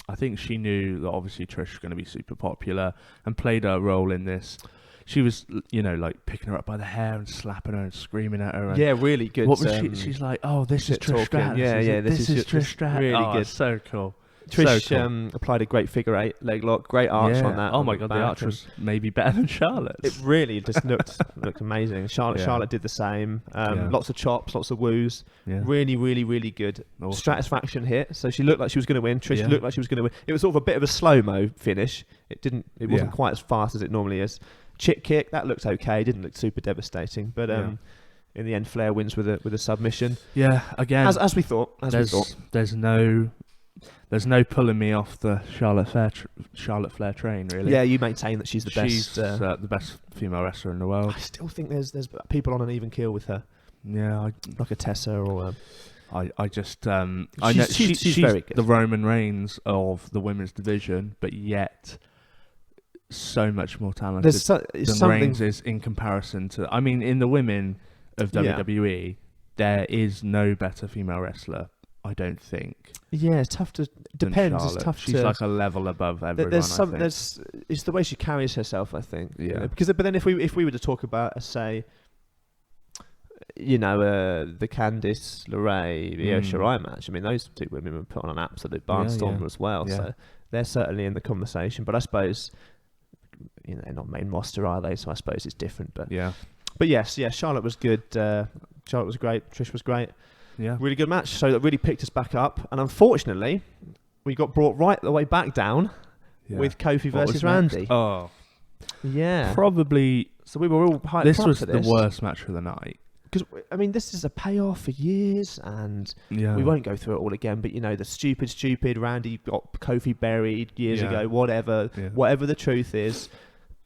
[SPEAKER 3] I think she knew that obviously Trish was going to be super popular and played her role in this. She was, like picking her up by the hair and slapping her and screaming at her. And
[SPEAKER 2] really good.
[SPEAKER 3] What was she? She's like, "Oh, this is Trish Stratus. This is Trish Stratus.
[SPEAKER 2] Really good.
[SPEAKER 3] So cool."
[SPEAKER 2] Trish
[SPEAKER 3] so cool.
[SPEAKER 2] Applied a great figure 8 leg lock, great arch on that.
[SPEAKER 3] Oh my god, the arch was maybe better than Charlotte's.
[SPEAKER 2] It really just looked amazing. Charlotte did the same. Lots of chops, lots of woos.
[SPEAKER 3] Yeah.
[SPEAKER 2] Really, really, really good.
[SPEAKER 3] Awesome.
[SPEAKER 2] Stratisfaction hit, so she looked like she was going to win. Trish looked like she was going to win. It was sort of a bit of a slow-mo finish. It wasn't quite as fast as it normally is. Chick kick, that looked okay. Didn't look super devastating, but in the end, Flair wins with a submission.
[SPEAKER 3] Yeah, again,
[SPEAKER 2] as we thought.
[SPEAKER 3] There's no pulling me off the Charlotte Flair train, really.
[SPEAKER 2] Yeah, you maintain that she's the best.
[SPEAKER 3] She's the best female wrestler in the world.
[SPEAKER 2] I still think there's people on an even keel with her.
[SPEAKER 3] Yeah,
[SPEAKER 2] like a Tessa or.
[SPEAKER 3] I just I know she's
[SPEAKER 2] very good.
[SPEAKER 3] The Roman Reigns of the women's division, but yet so much more talented than Reigns is in comparison to. I mean, in the women of WWE, there is no better female wrestler. I don't think.
[SPEAKER 2] Yeah, it's tough to. Depends. It's tough.
[SPEAKER 3] She's like a level above everyone.
[SPEAKER 2] It's the way she carries herself. I think.
[SPEAKER 3] Yeah.
[SPEAKER 2] But then if we were to talk about, say, the Candice LeRae, the Io Shirai match. I mean, those two women were put on an absolute barnstormer as well. Yeah. So they're certainly in the conversation. But I suppose, they're not main roster, are they? So I suppose it's different. But yes, Charlotte was good. Charlotte was great. Trish was great.
[SPEAKER 3] Yeah,
[SPEAKER 2] really good match. So that really picked us back up, and unfortunately, we got brought right the way back down with Kofi versus Randy.
[SPEAKER 3] Next? Oh,
[SPEAKER 2] yeah,
[SPEAKER 3] probably.
[SPEAKER 2] So we were all hyped.
[SPEAKER 3] This was the worst match of the night
[SPEAKER 2] because this is a payoff for years, and we won't go through it all again. But the stupid Randy got Kofi buried years ago. Whatever the truth is.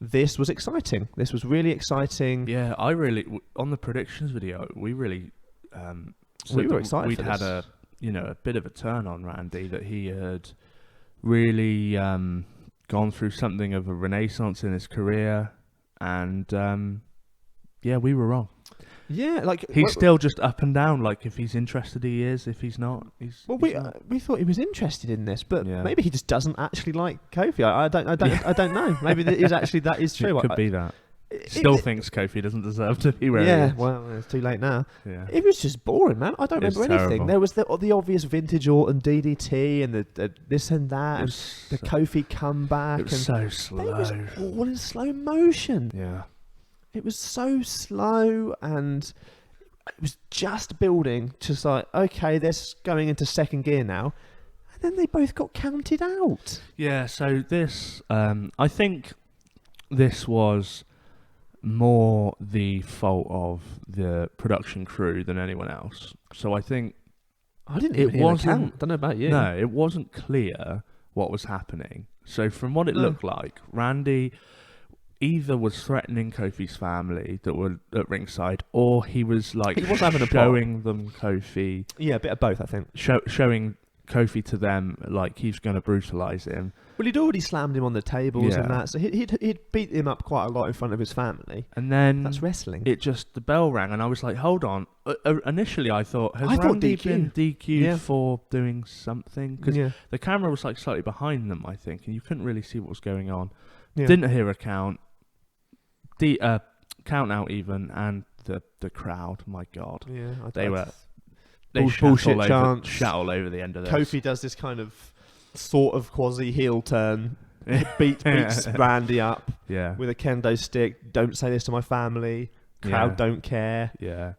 [SPEAKER 2] This was exciting. This was really exciting.
[SPEAKER 3] Yeah, on the predictions video, we really.
[SPEAKER 2] We were excited.
[SPEAKER 3] We'd had a bit of a turn on Randy, that he had really gone through something of a renaissance in his career, and we were wrong.
[SPEAKER 2] Yeah, like
[SPEAKER 3] he's still just up and down. Like if he's interested, he is. If he's not,
[SPEAKER 2] we thought he was interested in this, but maybe he just doesn't actually like Kofi. I don't know. Maybe that is true.
[SPEAKER 3] It could be that. Still thinks Kofi doesn't deserve to be where he is.
[SPEAKER 2] Well, it's too late now.
[SPEAKER 3] Yeah.
[SPEAKER 2] It was just boring, man. I don't remember anything.
[SPEAKER 3] Terrible.
[SPEAKER 2] There was the obvious vintage Orton DDT and the this and that, and the Kofi comeback.
[SPEAKER 3] It was so slow.
[SPEAKER 2] It was all in slow motion.
[SPEAKER 3] Yeah.
[SPEAKER 2] It was so slow, and it was just building to like, okay, they're going into second gear now. And then they both got counted out.
[SPEAKER 3] Yeah, so this, I think this was more the fault of the production crew than anyone else. So I think
[SPEAKER 2] I didn't even hear the count. Don't know about you.
[SPEAKER 3] No, it wasn't clear what was happening. So from what it looked like, Randy either was threatening Kofi's family that were at ringside, or he was like showing them Kofi.
[SPEAKER 2] Yeah, a bit of both, I think.
[SPEAKER 3] Showing Kofi to them like he's going to brutalise him.
[SPEAKER 2] Well, he'd already slammed him on the tables and that, so he'd beat him up quite a lot in front of his family. And then that's wrestling. The bell rang, and I was like, "Hold on." Initially, I thought, "Has Randy been DQ'd for doing something?" Because the camera was like slightly behind them, I think, and you couldn't really see what was going on. Yeah. Didn't hear a count. Count out even, and the crowd, my God, they bullshit chants,
[SPEAKER 3] shout all over the end of this.
[SPEAKER 2] Kofi does this kind of sort of quasi heel turn, beats Randy up with a kendo stick. Don't say this to my family. Crowd don't care.
[SPEAKER 3] Yeah,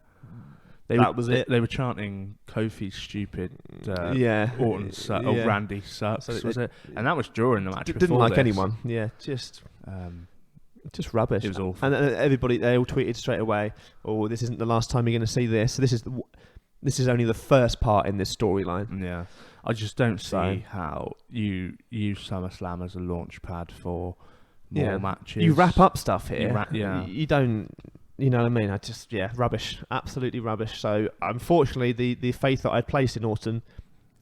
[SPEAKER 2] that was it.
[SPEAKER 3] They were chanting Kofi's stupid Orton or Randy sucks, was it? And that was during the match.
[SPEAKER 2] Didn't like anyone. Yeah, just rubbish.
[SPEAKER 3] It was awful.
[SPEAKER 2] And everybody, they all tweeted straight away, "Oh, this isn't the last time you're going to see this. This is only the first part in this storyline."
[SPEAKER 3] Yeah, I just don't see how you use SummerSlam as a launch pad for more matches.
[SPEAKER 2] You wrap up stuff here.
[SPEAKER 3] You
[SPEAKER 2] don't. You know what I mean? Rubbish. Absolutely rubbish. So, unfortunately, the faith that I'd placed in Orton,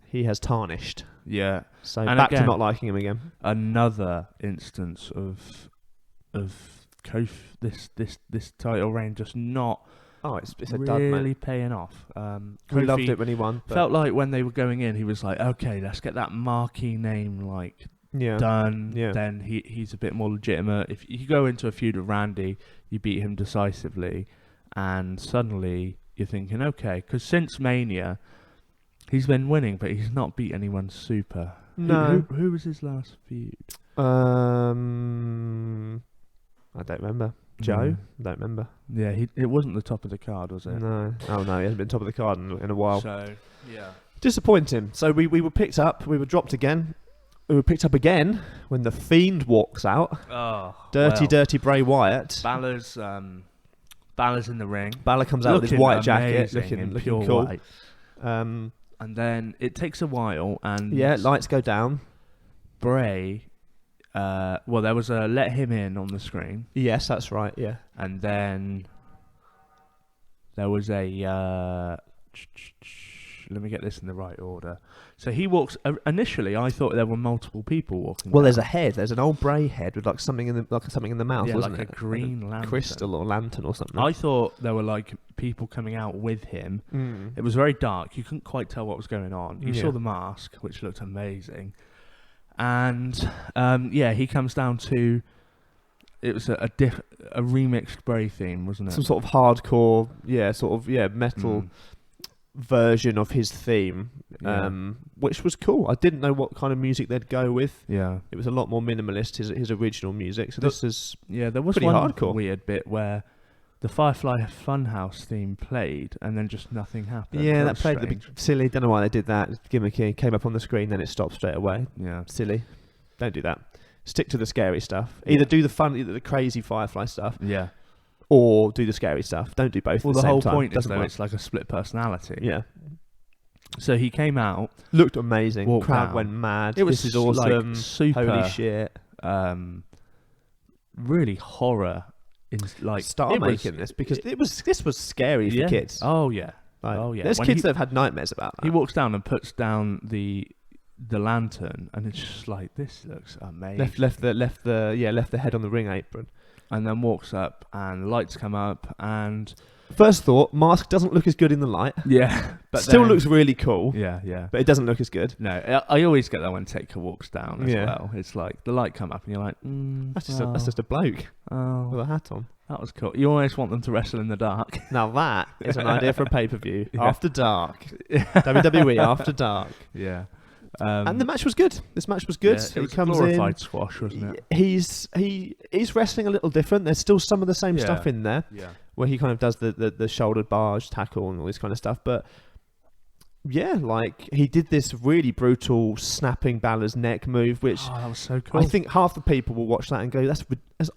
[SPEAKER 2] he has tarnished.
[SPEAKER 3] Yeah.
[SPEAKER 2] So, and back to not liking him again.
[SPEAKER 3] Another instance of Kofi, this title reign just not
[SPEAKER 2] it's a
[SPEAKER 3] really
[SPEAKER 2] dud,
[SPEAKER 3] paying off.
[SPEAKER 2] We loved it when he won.
[SPEAKER 3] Felt like when they were going in, he was like, okay, let's get that marquee name done. Yeah. Then he's a bit more legitimate. If you go into a feud with Randy, you beat him decisively, and suddenly you're thinking, okay, because since Mania, he's been winning, but he's not beat anyone super.
[SPEAKER 2] No.
[SPEAKER 3] Who was his last feud?
[SPEAKER 2] I don't remember. Joe? Don't remember.
[SPEAKER 3] Yeah, it wasn't the top of the card, was it?
[SPEAKER 2] No. Oh, no, he hasn't been top of the card in a while.
[SPEAKER 3] So, yeah.
[SPEAKER 2] Disappointing. So we were picked up. We were dropped again. We were picked up again when the Fiend walks out.
[SPEAKER 3] Oh,
[SPEAKER 2] dirty Bray Wyatt.
[SPEAKER 3] Balor's in the ring.
[SPEAKER 2] Balor comes out with his white jacket, looking cool.
[SPEAKER 3] White. And then it takes a while, and
[SPEAKER 2] lights go down.
[SPEAKER 3] Bray... there was a let him in on the screen.
[SPEAKER 2] Yes, that's right, yeah.
[SPEAKER 3] And then there was a... let me get this in the right order. So he walks... initially, I thought there were multiple people walking down.
[SPEAKER 2] There's a head. There's an old Bray head with something in the mouth, wasn't it?
[SPEAKER 3] A green lantern.
[SPEAKER 2] Crystal or lantern or something.
[SPEAKER 3] I thought there were people coming out with him. It was very dark. You couldn't quite tell what was going on. You saw the mask, which looked amazing. And he comes down to it was a remixed Bray theme, wasn't it?
[SPEAKER 2] Some sort of hardcore, metal version of his theme, which was cool. I didn't know what kind of music they'd go with. Yeah, it was a lot more minimalist. His original music. So this is
[SPEAKER 3] there was
[SPEAKER 2] pretty
[SPEAKER 3] one
[SPEAKER 2] hardcore.
[SPEAKER 3] Weird bit where the Firefly Funhouse theme played, and then just nothing happened.
[SPEAKER 2] Yeah, that played a bit silly. Don't know why they did that. Gimmicky. Came up on the screen, then it stopped straight away. Yeah, silly. Don't do that. Stick to the scary stuff. Either do the crazy Firefly stuff. Yeah. Or do the scary stuff. Don't do both.
[SPEAKER 3] Well,
[SPEAKER 2] at the
[SPEAKER 3] same
[SPEAKER 2] whole
[SPEAKER 3] time.
[SPEAKER 2] point is
[SPEAKER 3] though it's like a split personality. Yeah. So he came out,
[SPEAKER 2] looked amazing. Crowd went mad. This is awesome.
[SPEAKER 3] Super.
[SPEAKER 2] Holy shit.
[SPEAKER 3] Really horror.
[SPEAKER 2] Start making this because this was scary for kids.
[SPEAKER 3] Oh yeah.
[SPEAKER 2] There's kids that have had nightmares about that.
[SPEAKER 3] He walks down and puts down the lantern, and it's just like, this looks amazing.
[SPEAKER 2] Left the head on the ring apron,
[SPEAKER 3] and then walks up, and the lights come up, and
[SPEAKER 2] first thought, mask doesn't look as good in the light.
[SPEAKER 3] Yeah,
[SPEAKER 2] but still looks really cool.
[SPEAKER 3] Yeah.
[SPEAKER 2] But it doesn't look as good.
[SPEAKER 3] No, I always get that when Taker walks down as well. It's like the light come up, and you're like,
[SPEAKER 2] that's just a bloke with a hat on.
[SPEAKER 3] That was cool. You always want them to wrestle in the dark.
[SPEAKER 2] Now that is an idea for a pay-per-view. After dark. WWE After Dark.
[SPEAKER 3] Yeah.
[SPEAKER 2] And the match was good. This match was good.
[SPEAKER 3] Yeah, it was glorified squash, wasn't it?
[SPEAKER 2] He's wrestling a little different. There's still some of the same stuff in there. Yeah. Where he kind of does the shoulder barge tackle and all this kind of stuff. But yeah, he did this really brutal snapping Balor's neck move, which
[SPEAKER 3] that was so cool.
[SPEAKER 2] I think half the people will watch that and go, that's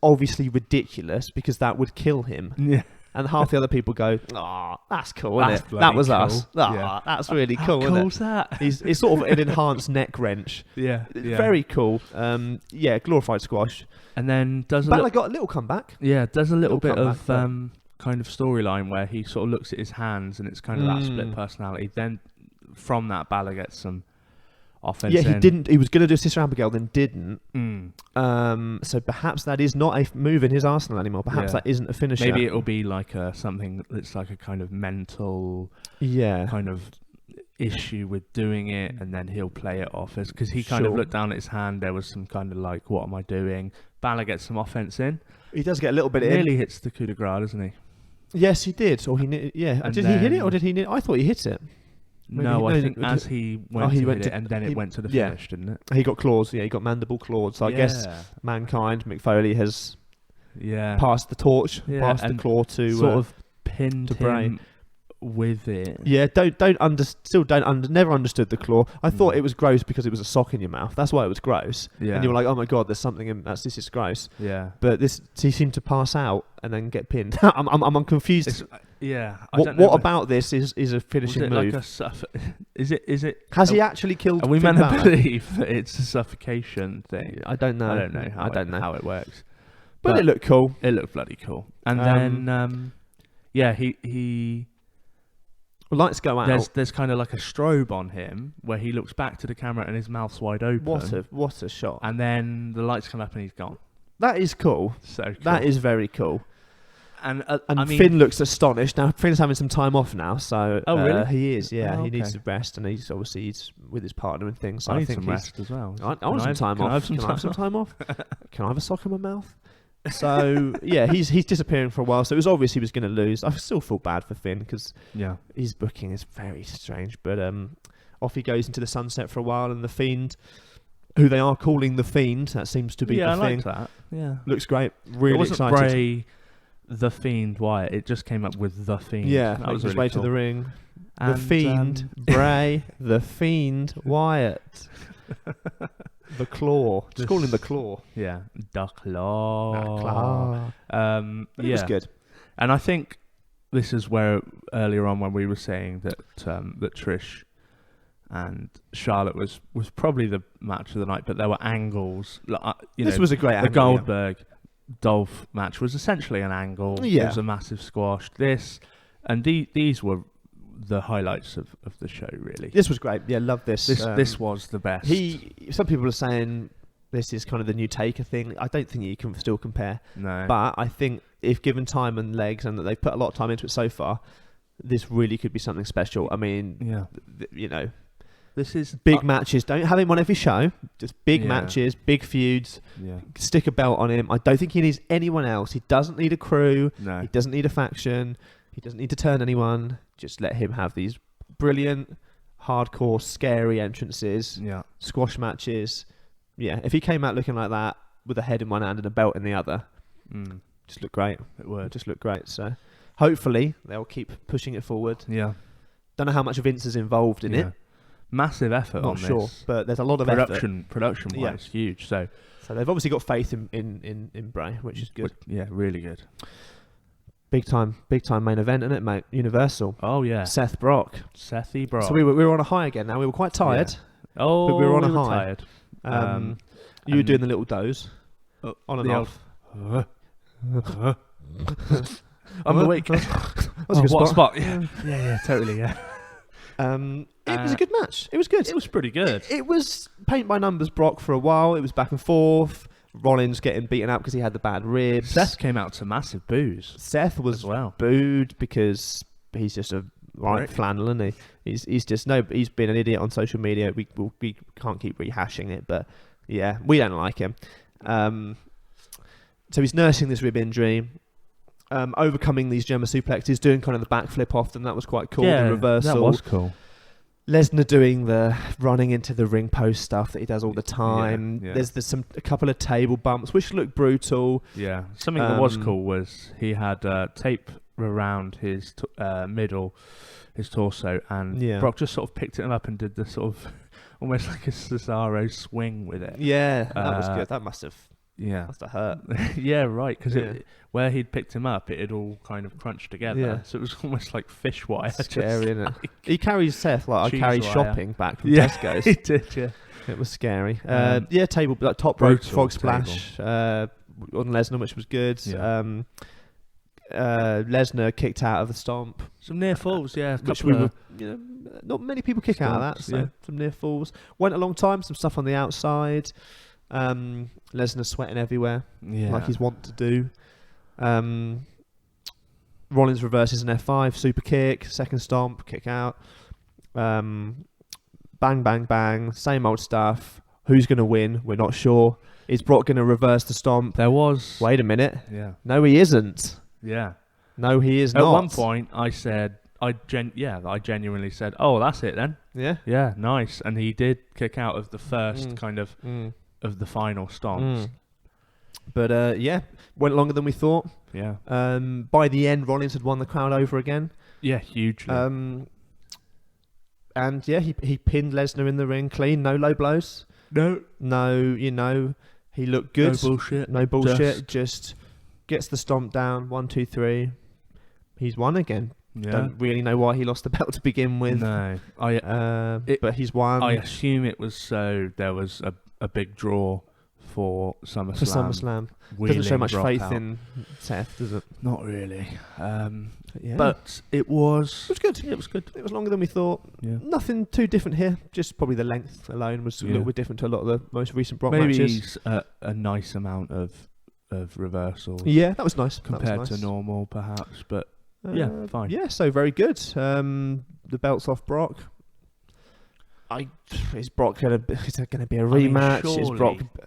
[SPEAKER 2] obviously ridiculous because that would kill him. Yeah. And half the other people go, "Oh, that's cool, isn't
[SPEAKER 3] That's
[SPEAKER 2] it?
[SPEAKER 3] bloody
[SPEAKER 2] That was
[SPEAKER 3] cool."
[SPEAKER 2] us. Oh,
[SPEAKER 3] Yeah.
[SPEAKER 2] that's really cool,
[SPEAKER 3] How
[SPEAKER 2] isn't
[SPEAKER 3] cool's
[SPEAKER 2] it?"
[SPEAKER 3] that?
[SPEAKER 2] It's sort of an enhanced neck wrench.
[SPEAKER 3] Yeah.
[SPEAKER 2] Very cool. Glorified squash.
[SPEAKER 3] And then does a
[SPEAKER 2] Balor got a little comeback.
[SPEAKER 3] does a little bit
[SPEAKER 2] comeback,
[SPEAKER 3] of
[SPEAKER 2] but-
[SPEAKER 3] kind of storyline where he sort of looks at his hands and it's kind of that split personality. Then from that, Balor gets some offense.
[SPEAKER 2] Yeah, he
[SPEAKER 3] in.
[SPEAKER 2] didn't. He was going to do Sister Abigail, then didn't.
[SPEAKER 3] Mm.
[SPEAKER 2] So perhaps that is not a move in his arsenal anymore. Perhaps that isn't a finisher.
[SPEAKER 3] Maybe it'll be like something that's like a kind of mental kind of issue with doing it, and then he'll play it off as because he kind of looked down at his hand. There was some kind of like, what am I doing? Balor gets some offense in.
[SPEAKER 2] He does get a little bit in.
[SPEAKER 3] Nearly hits the coup de grace, doesn't he?
[SPEAKER 2] Yes, he did. Or he did he hit it, or did he? I thought he hit it.
[SPEAKER 3] I think as he went to hit it, and then it went to the finish, didn't it?
[SPEAKER 2] He got claws. Yeah, he got mandible claws. So I guess Mankind, Mick Foley has passed the torch, passed the claw to
[SPEAKER 3] sort of pinned
[SPEAKER 2] to Bray.
[SPEAKER 3] him with it.
[SPEAKER 2] Yeah, never understood the claw. I thought it was gross because it was a sock in your mouth. That's why it was gross. Yeah. And you were like, oh my god, there's something in this is gross.
[SPEAKER 3] Yeah.
[SPEAKER 2] But he seemed to pass out and then get pinned. I'm confused. What about this is a finishing move?
[SPEAKER 3] Like is it?
[SPEAKER 2] Has he actually killed?
[SPEAKER 3] Are we
[SPEAKER 2] Finn
[SPEAKER 3] meant to
[SPEAKER 2] Balor?
[SPEAKER 3] believe that it's a suffocation thing?
[SPEAKER 2] I don't know.
[SPEAKER 3] I don't know how it works.
[SPEAKER 2] But it looked cool.
[SPEAKER 3] It looked bloody cool. And then he.
[SPEAKER 2] Lights go out.
[SPEAKER 3] There's kind of like a strobe on him where he looks back to the camera and his mouth's wide open.
[SPEAKER 2] What a shot!
[SPEAKER 3] And then the lights come up and he's gone.
[SPEAKER 2] That is cool.
[SPEAKER 3] So cool.
[SPEAKER 2] That is very cool.
[SPEAKER 3] And
[SPEAKER 2] I mean, Finn looks astonished now. Finn's having some time off now, so
[SPEAKER 3] really?
[SPEAKER 2] he is. Yeah,
[SPEAKER 3] he
[SPEAKER 2] needs to rest, and he's with his partner and things. So
[SPEAKER 3] I
[SPEAKER 2] I
[SPEAKER 3] need
[SPEAKER 2] think
[SPEAKER 3] some rest as well.
[SPEAKER 2] I want some time off. Can I have some time off? Can I have a sock in my mouth? So yeah, he's disappearing for a while. So it was obvious he was going to lose. I still feel bad for Finn because his booking is very strange. But off he goes into the sunset for a while, and the Fiend, who they are calling the Fiend, that seems to be the thing.
[SPEAKER 3] Like that. Yeah,
[SPEAKER 2] looks great. Really
[SPEAKER 3] it wasn't
[SPEAKER 2] excited.
[SPEAKER 3] Bray, the Fiend Wyatt. It just came up with the Fiend.
[SPEAKER 2] Yeah,
[SPEAKER 3] that was
[SPEAKER 2] his
[SPEAKER 3] really
[SPEAKER 2] way
[SPEAKER 3] cool.
[SPEAKER 2] to the ring.
[SPEAKER 3] And,
[SPEAKER 2] the Fiend, Bray, the Fiend, Wyatt. The Claw. Just call him the Claw.
[SPEAKER 3] Yeah, the Claw.
[SPEAKER 2] It was good.
[SPEAKER 3] And I think this is where earlier on when we were saying that that Trish and Charlotte was probably the match of the night, but there were angles.
[SPEAKER 2] This was a great angle.
[SPEAKER 3] The Goldberg Dolph match was essentially an angle.
[SPEAKER 2] Yeah.
[SPEAKER 3] It was a massive squash. These were the highlights of the show, really.
[SPEAKER 2] This was great. Yeah, love this.
[SPEAKER 3] This was the best.
[SPEAKER 2] Some people are saying this is kind of the new Taker thing. I don't think you can still compare.
[SPEAKER 3] No.
[SPEAKER 2] But I think if given time and legs, and that they've put a lot of time into it so far, this really could be something special. I mean,
[SPEAKER 3] this is
[SPEAKER 2] big matches. Don't have him on every show. Just big matches, big feuds.
[SPEAKER 3] Yeah.
[SPEAKER 2] Stick a belt on him. I don't think he needs anyone else. He doesn't need a crew.
[SPEAKER 3] No.
[SPEAKER 2] He doesn't need a faction. He doesn't need to turn anyone. Just let him have these brilliant, hardcore, scary entrances.
[SPEAKER 3] Yeah.
[SPEAKER 2] Squash matches. Yeah. If he came out looking like that with a head in one hand and a belt in the other, just look great.
[SPEAKER 3] It would.
[SPEAKER 2] Just look great. So hopefully they'll keep pushing it forward.
[SPEAKER 3] Yeah.
[SPEAKER 2] Don't know how much Vince is involved in it.
[SPEAKER 3] Massive effort on this.
[SPEAKER 2] But there's a lot of
[SPEAKER 3] production wise, huge. So
[SPEAKER 2] they've obviously got faith in Bray, which is good.
[SPEAKER 3] Really good.
[SPEAKER 2] Big time main event, isn't it, mate? Universal.
[SPEAKER 3] Oh yeah.
[SPEAKER 2] Seth Brock.
[SPEAKER 3] Sethy Brock.
[SPEAKER 2] So we were on a high again. Now we were quite tired.
[SPEAKER 3] Yeah. Oh,
[SPEAKER 2] but we were on a high.
[SPEAKER 3] Tired.
[SPEAKER 2] You were doing the little doze on and off.
[SPEAKER 3] I'm awake.
[SPEAKER 2] That's a good spot.
[SPEAKER 3] Yeah, totally. Yeah.
[SPEAKER 2] It was a good match. It was good.
[SPEAKER 3] It was pretty good.
[SPEAKER 2] It was paint by numbers Brock for a while. It was back and forth. Rollins getting beaten up because he had the bad ribs.
[SPEAKER 3] Seth came out to massive boos.
[SPEAKER 2] Seth was booed because he's just a flannel, isn't he? He's been an idiot on social media. We can't keep rehashing it, but yeah, we don't like him. So he's nursing this rib injury, overcoming these Gemma suplexes, doing kind of the backflip off them. That was quite cool.
[SPEAKER 3] Yeah,
[SPEAKER 2] the reversal.
[SPEAKER 3] That was cool.
[SPEAKER 2] Lesnar doing the running into the ring post stuff that he does all the time.
[SPEAKER 3] Yeah.
[SPEAKER 2] There's a couple of table bumps which looked brutal.
[SPEAKER 3] Yeah, something that was cool was he had tape around his middle, his torso, and Brock just sort of picked it up and did the sort of almost like a Cesaro swing with it.
[SPEAKER 2] Yeah, that was good. That must have
[SPEAKER 3] Yeah.
[SPEAKER 2] Must have hurt.
[SPEAKER 3] Yeah, right. Because
[SPEAKER 2] Yeah.
[SPEAKER 3] where he'd picked him up, it had all kind of crunched together.
[SPEAKER 2] Yeah.
[SPEAKER 3] So it was almost like fish wire.
[SPEAKER 2] Scary, isn't it?
[SPEAKER 3] Like
[SPEAKER 2] He carries Seth like I
[SPEAKER 3] cheese
[SPEAKER 2] carry
[SPEAKER 3] wire.
[SPEAKER 2] shopping back from
[SPEAKER 3] Yeah,
[SPEAKER 2] Tesco's.
[SPEAKER 3] he did, yeah.
[SPEAKER 2] It was scary.
[SPEAKER 3] Yeah,
[SPEAKER 2] Table like top rope
[SPEAKER 3] brutal
[SPEAKER 2] frog splash on Lesnar, which was good.
[SPEAKER 3] Yeah.
[SPEAKER 2] Lesnar kicked out of the stomp,
[SPEAKER 3] Some near falls, yeah.
[SPEAKER 2] which we were, not many people kick out of that.
[SPEAKER 3] Stomps,
[SPEAKER 2] So
[SPEAKER 3] yeah.
[SPEAKER 2] some near falls. Went a long time. Some stuff on the outside. Lesnar sweating everywhere,
[SPEAKER 3] Yeah.
[SPEAKER 2] like he's wont to do. Rollins reverses an F5, super kick, second stomp, kick out. Bang, bang, bang. Same old stuff. Who's going to win? We're not sure. Is Brock going to reverse the stomp?
[SPEAKER 3] There was.
[SPEAKER 2] Wait a minute.
[SPEAKER 3] Yeah.
[SPEAKER 2] No, he isn't.
[SPEAKER 3] Yeah.
[SPEAKER 2] No, he is
[SPEAKER 3] At
[SPEAKER 2] not.
[SPEAKER 3] one point, I said, I genuinely said, oh, that's it then.
[SPEAKER 2] Yeah.
[SPEAKER 3] Yeah, nice. And he did kick out of the first kind of the final stomps.
[SPEAKER 2] But went longer than we thought.
[SPEAKER 3] Yeah.
[SPEAKER 2] By the end, Rollins had won the crowd over again.
[SPEAKER 3] Yeah, hugely.
[SPEAKER 2] And yeah, he pinned Lesnar in the ring clean, no low blows.
[SPEAKER 3] No,
[SPEAKER 2] he looked good.
[SPEAKER 3] No bullshit.
[SPEAKER 2] Just gets the stomp down. 1, 2, 3. He's won again.
[SPEAKER 3] Yeah.
[SPEAKER 2] Don't really know why he lost the belt to begin with.
[SPEAKER 3] No,
[SPEAKER 2] but he's won.
[SPEAKER 3] I assume it was so there was a big draw for SummerSlam.
[SPEAKER 2] For SummerSlam. Doesn't show much faith in Seth, does it?
[SPEAKER 3] Not really.
[SPEAKER 2] Yeah.
[SPEAKER 3] But it was.
[SPEAKER 2] It was good.
[SPEAKER 3] It was good.
[SPEAKER 2] It was longer than we thought.
[SPEAKER 3] Yeah.
[SPEAKER 2] Nothing too different here. Just probably the length alone was a little bit different to a lot of the most recent Brock
[SPEAKER 3] Maybe
[SPEAKER 2] matches.
[SPEAKER 3] a nice amount of reversals.
[SPEAKER 2] Yeah, that was nice.
[SPEAKER 3] Compared
[SPEAKER 2] to
[SPEAKER 3] normal, perhaps. But yeah, fine.
[SPEAKER 2] Yeah, so very good. The belt's off Brock. Is Brock gonna be a rematch?
[SPEAKER 3] I mean,
[SPEAKER 2] Is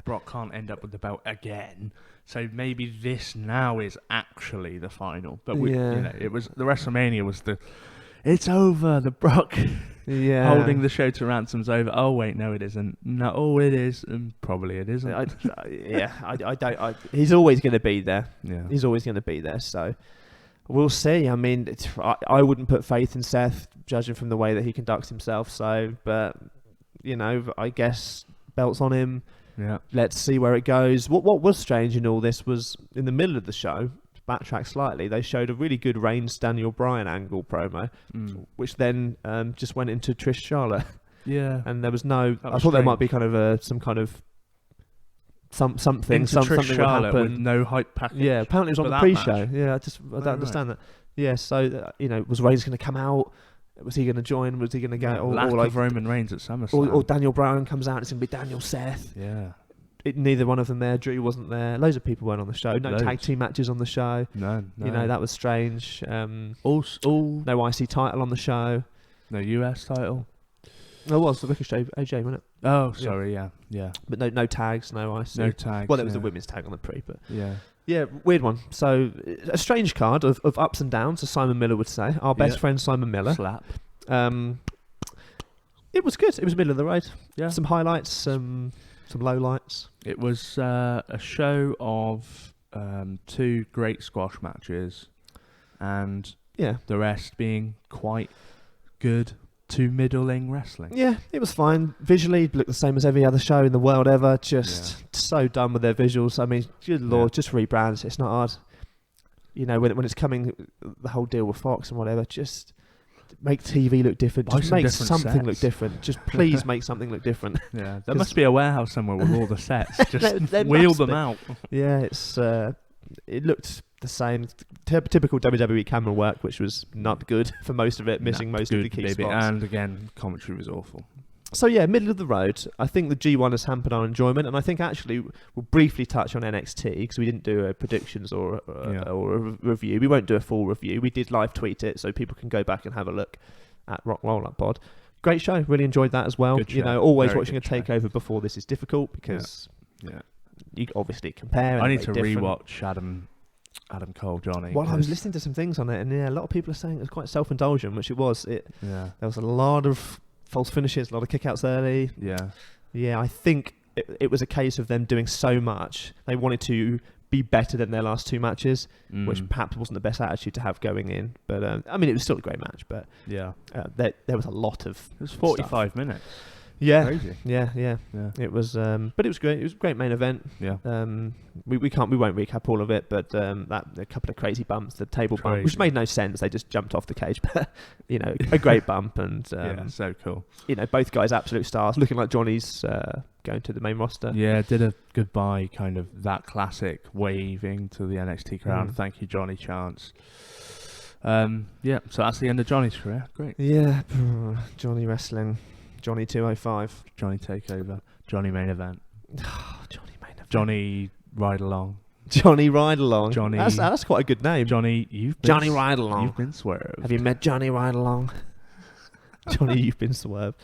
[SPEAKER 3] Brock can't end up with the belt again. So maybe this now is actually the final. But it was the WrestleMania was it's over. The Brock holding the show to ransom's over. Oh wait, no, it isn't. No, it is, and probably it isn't.
[SPEAKER 2] He's always going to be there.
[SPEAKER 3] Yeah,
[SPEAKER 2] he's always going to be there. So we'll see. I mean, I wouldn't put faith in Seth, judging from the way that he conducts himself. So, but I guess belt's on him.
[SPEAKER 3] Yeah.
[SPEAKER 2] Let's see where it goes. What was strange in all this was in the middle of the show, to backtrack slightly, they showed a really good Reigns Daniel Bryan angle promo, which then just went into Trish Charlotte.
[SPEAKER 3] Yeah.
[SPEAKER 2] And there was no. I thought
[SPEAKER 3] strange.
[SPEAKER 2] there might be kind of something
[SPEAKER 3] Trish
[SPEAKER 2] would
[SPEAKER 3] Charlotte
[SPEAKER 2] happen.
[SPEAKER 3] With no hype package.
[SPEAKER 2] Yeah, apparently it was on the pre-show. Yeah, I don't understand that. Yeah, so was Reigns going to come out? Was he going to join? Was he going to go?
[SPEAKER 3] Lack
[SPEAKER 2] or like
[SPEAKER 3] of Roman Reigns at SummerSlam.
[SPEAKER 2] Or Daniel Bryan comes out and it's going to be Daniel Seth.
[SPEAKER 3] Yeah.
[SPEAKER 2] Neither one of them there. Drew wasn't there. Loads of people weren't on the show. No tag team matches on the show.
[SPEAKER 3] No.
[SPEAKER 2] That was strange.
[SPEAKER 3] All
[SPEAKER 2] no IC title on the show.
[SPEAKER 3] No US title.
[SPEAKER 2] There was the Ricochet AJ, wasn't it?
[SPEAKER 3] Oh, sorry, yeah.
[SPEAKER 2] But no tags, no IC.
[SPEAKER 3] No tags.
[SPEAKER 2] Well, there was the women's tag on the pre, but
[SPEAKER 3] yeah.
[SPEAKER 2] Yeah, weird one. So a strange card of ups and downs, as Simon Miller would say. Our best friend Simon Miller.
[SPEAKER 3] Slap.
[SPEAKER 2] It was good. It was middle of the road.
[SPEAKER 3] Yeah.
[SPEAKER 2] Some highlights, some lowlights.
[SPEAKER 3] It was a show of 2 great squash matches, and the rest being quite good to middling wrestling.
[SPEAKER 2] Yeah, it was fine. Visually, it looked the same as every other show in the world ever. Just so done with their visuals. I mean, good lord, just rebrand. It's not hard. When it's coming, the whole deal with Fox and whatever, just make TV look different. Just make something look different. Just please make something look different.
[SPEAKER 3] Yeah, there must be a warehouse somewhere with all the sets. Just there wheel them out.
[SPEAKER 2] Yeah, it looked the same. Typical WWE camera work, which was not good for most of it, missing most of the key spots.
[SPEAKER 3] And again, commentary was awful.
[SPEAKER 2] So yeah, middle of the road. I think the G1 has hampered our enjoyment, and I think actually we'll briefly touch on NXT because we didn't do a predictions or a review. We won't do a full review. We did live tweet it, so people can go back and have a look at Rock Roll Up Pod. Great show. Really enjoyed that as well. Always very watching a takeover before this is difficult because you obviously compare.
[SPEAKER 3] I need to rewatch Adam Cole, Johnny.
[SPEAKER 2] Well, I was listening to some things on it, and a lot of people are saying it was quite self-indulgent, which it was. There was a lot of false finishes, a lot of kickouts early. Yeah. I think it was a case of them doing so much. They wanted to be better than their last 2 matches, which perhaps wasn't the best attitude to have going in. But I mean, it was still a great match. But there was a lot of.
[SPEAKER 3] It was 45 minutes.
[SPEAKER 2] Yeah,
[SPEAKER 3] Crazy.
[SPEAKER 2] yeah. It was, but it was great. It was a great main event.
[SPEAKER 3] Yeah.
[SPEAKER 2] We won't recap all of it, but a couple of crazy bumps, the table bump,
[SPEAKER 3] Crazy.
[SPEAKER 2] which made no sense. They just jumped off the cage, but a great bump, and
[SPEAKER 3] Yeah, so cool.
[SPEAKER 2] Both guys absolute stars, looking like Johnny's going to the main roster.
[SPEAKER 3] Yeah, did a goodbye, kind of that classic waving to the NXT crowd. Thank you, Johnny chance. Yeah, so that's the end of Johnny's career. Great.
[SPEAKER 2] Yeah, Johnny wrestling, Johnny 205,
[SPEAKER 3] Johnny takeover, Johnny main event,
[SPEAKER 2] Johnny main event,
[SPEAKER 3] Johnny ride along,
[SPEAKER 2] Johnny Ride Along.
[SPEAKER 3] Johnny.
[SPEAKER 2] That's quite a good name.
[SPEAKER 3] Johnny,
[SPEAKER 2] Johnny Ride Along.
[SPEAKER 3] You've been swerved.
[SPEAKER 2] Have you met Johnny Ride Along? Johnny, you've been swerved.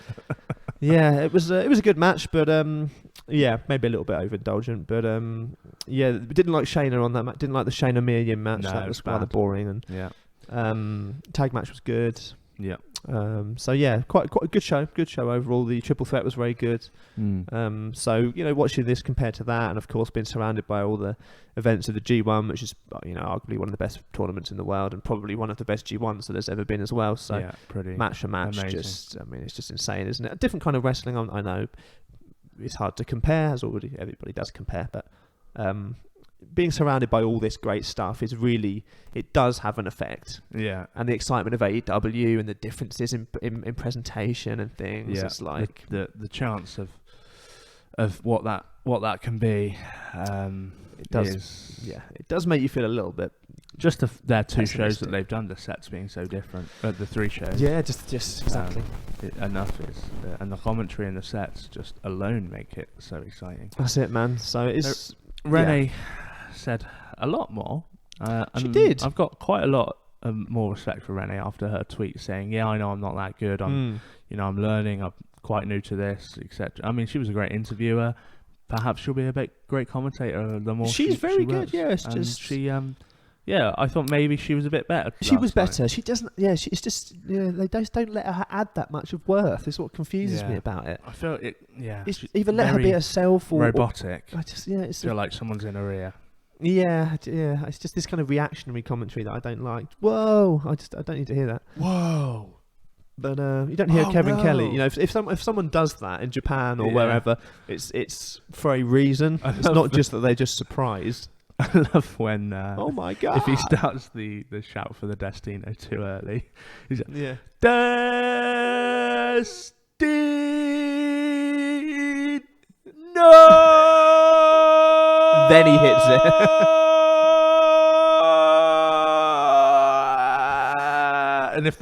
[SPEAKER 2] Yeah, it was a good match, but maybe a little bit overindulgent. But we didn't like Shayna on that match. Didn't like the Shayna Mia Yim match.
[SPEAKER 3] No,
[SPEAKER 2] That
[SPEAKER 3] it
[SPEAKER 2] was
[SPEAKER 3] was
[SPEAKER 2] rather
[SPEAKER 3] bad.
[SPEAKER 2] boring. And
[SPEAKER 3] Yeah.
[SPEAKER 2] tag match was good.
[SPEAKER 3] Yeah.
[SPEAKER 2] So yeah, quite a good show. Good show overall. The triple threat was very good. So watching this compared to that, and of course being surrounded by all the events of the G1, which is arguably one of the best tournaments in the world, and probably one of the best G1s that there's ever been as well. So
[SPEAKER 3] yeah, pretty
[SPEAKER 2] match for match,
[SPEAKER 3] amazing.
[SPEAKER 2] it's just insane, isn't it? A different kind of wrestling. I know it's hard to compare, as everybody does compare, but being surrounded by all this great stuff is really, it does have an effect.
[SPEAKER 3] Yeah.
[SPEAKER 2] And the excitement of AEW and the differences in presentation and things.
[SPEAKER 3] Yeah.
[SPEAKER 2] It's like
[SPEAKER 3] the chance of what that can be.
[SPEAKER 2] it does. It does make you feel a little bit.
[SPEAKER 3] Just their two shows
[SPEAKER 2] pessimistic.
[SPEAKER 3] that they've done, the sets being so different. The three shows.
[SPEAKER 2] Yeah, just exactly.
[SPEAKER 3] Enough is, and the commentary and the sets just alone make it so exciting.
[SPEAKER 2] That's it, man. So it's
[SPEAKER 3] Renee said a lot more.
[SPEAKER 2] She
[SPEAKER 3] and
[SPEAKER 2] did.
[SPEAKER 3] I've got quite a lot more respect for Renee after her tweet saying, "Yeah, I know I'm not that good. I'm learning. I'm quite new to this, etc." I mean, she was a great interviewer. Perhaps she'll be a great commentator. The more
[SPEAKER 2] she's very
[SPEAKER 3] she
[SPEAKER 2] good.
[SPEAKER 3] works.
[SPEAKER 2] Yeah, it's
[SPEAKER 3] And
[SPEAKER 2] just
[SPEAKER 3] she. I thought maybe she was a bit better.
[SPEAKER 2] she was
[SPEAKER 3] last time.
[SPEAKER 2] better. She doesn't. Yeah, it's just they don't let her add that much of worth. It's what confuses me about it.
[SPEAKER 3] I feel it. Yeah,
[SPEAKER 2] It's
[SPEAKER 3] she's
[SPEAKER 2] either let her be
[SPEAKER 3] very
[SPEAKER 2] herself or
[SPEAKER 3] robotic.
[SPEAKER 2] I just it's
[SPEAKER 3] feel like someone's in her ear.
[SPEAKER 2] Yeah. It's just this kind of reactionary commentary that I don't like. Whoa! I don't need to hear that.
[SPEAKER 3] Whoa!
[SPEAKER 2] But you don't hear Kevin
[SPEAKER 3] no.
[SPEAKER 2] Kelly. If someone does that in Japan or
[SPEAKER 3] Yeah.
[SPEAKER 2] wherever, it's for a reason. It's not just that they're just surprised.
[SPEAKER 3] I love when
[SPEAKER 2] Oh my god!
[SPEAKER 3] if he starts the shout for the Destino too early. He's like,
[SPEAKER 2] Yeah.
[SPEAKER 3] Destino.
[SPEAKER 2] Then he hits it.
[SPEAKER 3] And if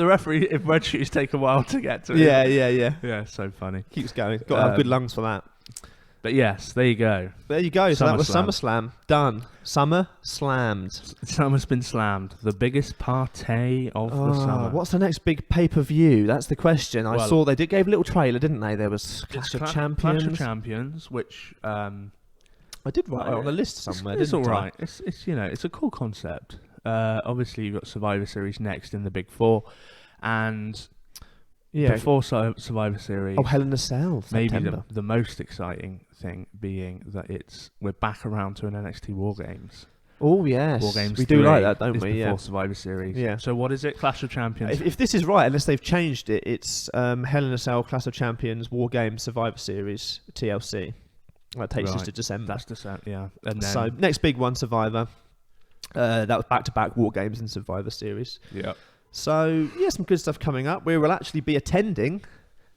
[SPEAKER 3] red shoes take a while to get to it.
[SPEAKER 2] Yeah.
[SPEAKER 3] So funny.
[SPEAKER 2] Keeps going. Got to have good lungs for that.
[SPEAKER 3] But yes, there you go.
[SPEAKER 2] There you go. So that was
[SPEAKER 3] SummerSlam.
[SPEAKER 2] SummerSlam. Done. Summer slammed.
[SPEAKER 3] Summer's been slammed. The biggest party of the summer.
[SPEAKER 2] What's the next big pay-per-view? That's the question. I
[SPEAKER 3] Well,
[SPEAKER 2] saw they gave a little trailer, didn't they? There was Clash of Champions.
[SPEAKER 3] Clash of Champions, which
[SPEAKER 2] I did write it on a list somewhere.
[SPEAKER 3] It's all
[SPEAKER 2] didn't I?
[SPEAKER 3] right. It's it's a cool concept. Obviously, you've got Survivor Series next in the Big Four, and before Survivor Series,
[SPEAKER 2] Hell in a Cell.
[SPEAKER 3] maybe
[SPEAKER 2] September.
[SPEAKER 3] the most exciting thing being that we're back around to an NXT War Games.
[SPEAKER 2] Oh yes,
[SPEAKER 3] War Games
[SPEAKER 2] we do like
[SPEAKER 3] 3
[SPEAKER 2] that, don't
[SPEAKER 3] is
[SPEAKER 2] we?
[SPEAKER 3] Before
[SPEAKER 2] Yeah.
[SPEAKER 3] Survivor Series.
[SPEAKER 2] Yeah.
[SPEAKER 3] So what is it? Clash of Champions.
[SPEAKER 2] If this is right, unless they've changed it, it's Hell in a Cell, Clash of Champions, War Games, Survivor Series, TLC. That takes us
[SPEAKER 3] Right.
[SPEAKER 2] to December.
[SPEAKER 3] That's the same. Yeah. And then
[SPEAKER 2] So next big one, Survivor. That was back-to-back War Games and Survivor Series.
[SPEAKER 3] yeah.
[SPEAKER 2] So yeah, some good stuff coming up. We will actually be attending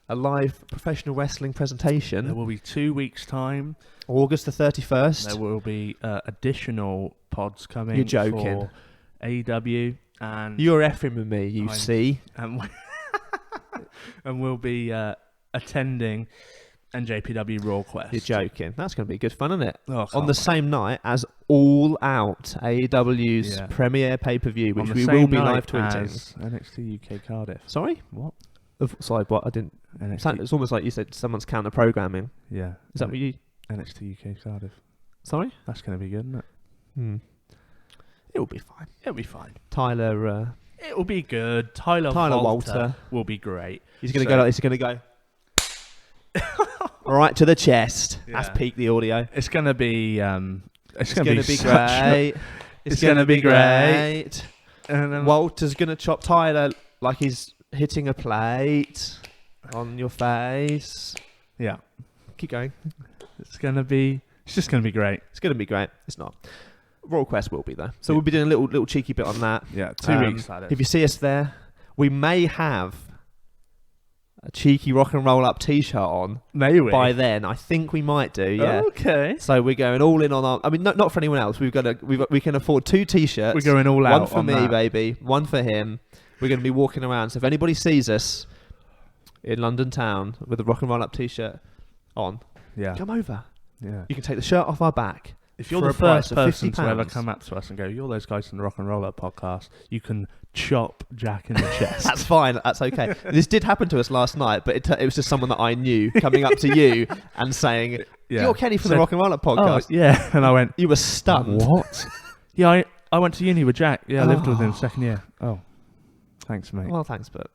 [SPEAKER 2] a live professional wrestling presentation.
[SPEAKER 3] There will be 2 weeks' time.
[SPEAKER 2] August the 31st.
[SPEAKER 3] There will be additional pods coming.
[SPEAKER 2] You're joking.
[SPEAKER 3] For AEW and
[SPEAKER 2] You're effing with me, you
[SPEAKER 3] I'm-
[SPEAKER 2] see.
[SPEAKER 3] and we'll be attending NJPW Raw Quest.
[SPEAKER 2] You're joking. That's going to be good fun, isn't it?
[SPEAKER 3] Oh,
[SPEAKER 2] On
[SPEAKER 3] can't
[SPEAKER 2] the
[SPEAKER 3] wait.
[SPEAKER 2] same night as All Out, AEW's
[SPEAKER 3] Yeah.
[SPEAKER 2] premiere pay-per-view,
[SPEAKER 3] On
[SPEAKER 2] which
[SPEAKER 3] the
[SPEAKER 2] we
[SPEAKER 3] same
[SPEAKER 2] will be
[SPEAKER 3] night
[SPEAKER 2] live tweeting.
[SPEAKER 3] as NXT UK Cardiff.
[SPEAKER 2] Sorry?
[SPEAKER 3] What?
[SPEAKER 2] Sorry, what? I didn't...
[SPEAKER 3] NXT.
[SPEAKER 2] It's almost like you said someone's counter-programming.
[SPEAKER 3] Yeah.
[SPEAKER 2] Is that what you...
[SPEAKER 3] NXT UK Cardiff.
[SPEAKER 2] Sorry?
[SPEAKER 3] That's going to be good, isn't it?
[SPEAKER 2] It will be fine.
[SPEAKER 3] It'll be fine.
[SPEAKER 2] Tyler...
[SPEAKER 3] It'll be good. Tyler
[SPEAKER 2] Walter.
[SPEAKER 3] will be great.
[SPEAKER 2] He's going to go like this. He's going to go... right to the chest. That's
[SPEAKER 3] Yeah.
[SPEAKER 2] peak the audio.
[SPEAKER 3] It's going to be...
[SPEAKER 2] It's going to be
[SPEAKER 3] such a-
[SPEAKER 2] great.
[SPEAKER 3] It's gonna be great. And,
[SPEAKER 2] Walter's going to chop Tyler like he's hitting a plate on your face.
[SPEAKER 3] Yeah.
[SPEAKER 2] Keep going.
[SPEAKER 3] It's just gonna be great.
[SPEAKER 2] It's going to be great. It's not. Royal Quest will be there. So we'll be doing a little cheeky bit on that.
[SPEAKER 3] Yeah, 2 weeks.
[SPEAKER 2] If you see us there, we may have a cheeky rock and roll up t-shirt on.
[SPEAKER 3] May we?
[SPEAKER 2] By then, I think we might do. Yeah.
[SPEAKER 3] Okay.
[SPEAKER 2] So we're going all in on our. I mean, not for anyone else. We can afford 2 t-shirts.
[SPEAKER 3] We're going all out.
[SPEAKER 2] One for
[SPEAKER 3] on
[SPEAKER 2] me,
[SPEAKER 3] that.
[SPEAKER 2] baby. One for him. We're going to be walking around. So if anybody sees us in London town with a rock and roll up t-shirt on, come over.
[SPEAKER 3] Yeah.
[SPEAKER 2] You can take the shirt off our back.
[SPEAKER 3] If you're
[SPEAKER 2] for
[SPEAKER 3] the
[SPEAKER 2] a price
[SPEAKER 3] first
[SPEAKER 2] of
[SPEAKER 3] person
[SPEAKER 2] £50.
[SPEAKER 3] to ever come up to us and go, "You're those guys from the Rock and Roll Up podcast," you can chop Jack in the chest.
[SPEAKER 2] That's fine. That's okay. This did happen to us last night, but it was just someone that I knew coming up to you and saying, "You're Kenny from the Rock and Roll Up podcast."
[SPEAKER 3] Oh, yeah. And I went,
[SPEAKER 2] "You were stunned."
[SPEAKER 3] What? Yeah, I went to uni with Jack. Yeah, I lived with him second year. Oh, thanks, mate.
[SPEAKER 2] Well, thanks, but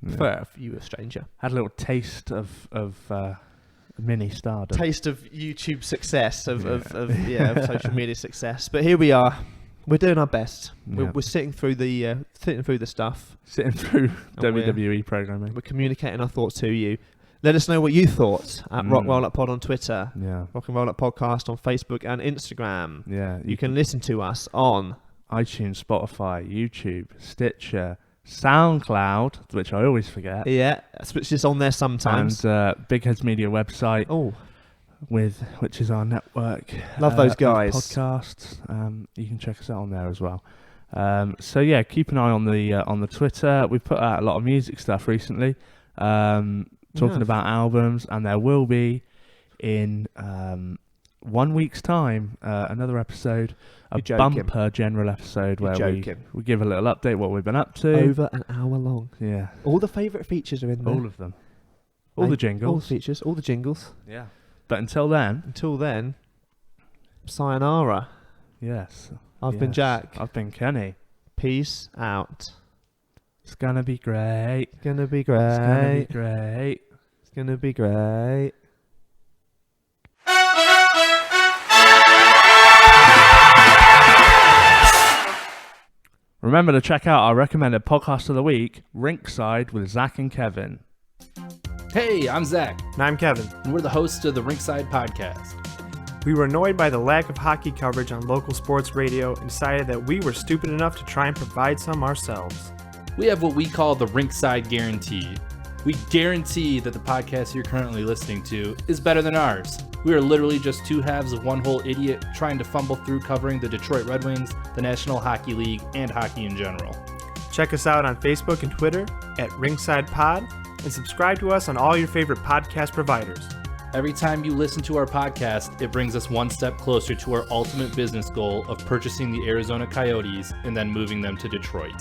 [SPEAKER 2] fair for you, a stranger.
[SPEAKER 3] Had a little taste of mini stardom.
[SPEAKER 2] Taste of YouTube success, of social media success. But here we are. We're doing our best.
[SPEAKER 3] Yeah.
[SPEAKER 2] We're sitting through the stuff.
[SPEAKER 3] Sitting through WWE programming.
[SPEAKER 2] We're communicating our thoughts to you. Let us know what you thought at Rock Roll Up Pod on Twitter.
[SPEAKER 3] Yeah.
[SPEAKER 2] Rock and Roll Up Podcast on Facebook and Instagram.
[SPEAKER 3] Yeah.
[SPEAKER 2] You can listen to us on
[SPEAKER 3] iTunes, Spotify, YouTube, Stitcher, SoundCloud, which I always forget.
[SPEAKER 2] Yeah, it's just on there sometimes.
[SPEAKER 3] And Big Heads Media website.
[SPEAKER 2] Oh,
[SPEAKER 3] which is our network.
[SPEAKER 2] Love those guys.
[SPEAKER 3] Podcasts. You can check us out on there as well. So yeah, keep an eye on the Twitter. We've put out a lot of music stuff recently, talking about albums, and there will be in 1 week's time another episode, a bumper general episode where we give a little update what we've been up to.
[SPEAKER 2] Over an hour long.
[SPEAKER 3] Yeah.
[SPEAKER 2] All the favourite features are in there.
[SPEAKER 3] All of them. All the jingles.
[SPEAKER 2] All the features. All the jingles.
[SPEAKER 3] Yeah. But until then,
[SPEAKER 2] sayonara.
[SPEAKER 3] Yes.
[SPEAKER 2] I've been Jack.
[SPEAKER 3] I've been Kenny.
[SPEAKER 2] Peace out.
[SPEAKER 3] It's gonna be great.
[SPEAKER 2] It's gonna be great.
[SPEAKER 3] It's gonna be great.
[SPEAKER 2] It's gonna be great.
[SPEAKER 3] Remember to check out our recommended podcast of the week, Rinkside with Zach and Kevin.
[SPEAKER 4] Hey, I'm Zach.
[SPEAKER 5] And I'm Kevin.
[SPEAKER 4] And we're the hosts of the Rinkside Podcast.
[SPEAKER 5] We were annoyed by the lack of hockey coverage on local sports radio and decided that we were stupid enough to try and provide some ourselves.
[SPEAKER 4] We have what we call the Rinkside Guarantee. We guarantee that the podcast you're currently listening to is better than ours. We are literally just two halves of one whole idiot trying to fumble through covering the Detroit Red Wings, the National Hockey League, and hockey in general.
[SPEAKER 5] Check us out on Facebook and Twitter at Rinkside Pod, and subscribe to us on all your favorite podcast providers.
[SPEAKER 4] Every time you listen to our podcast, it brings us one step closer to our ultimate business goal of purchasing the Arizona Coyotes and then moving them to Detroit.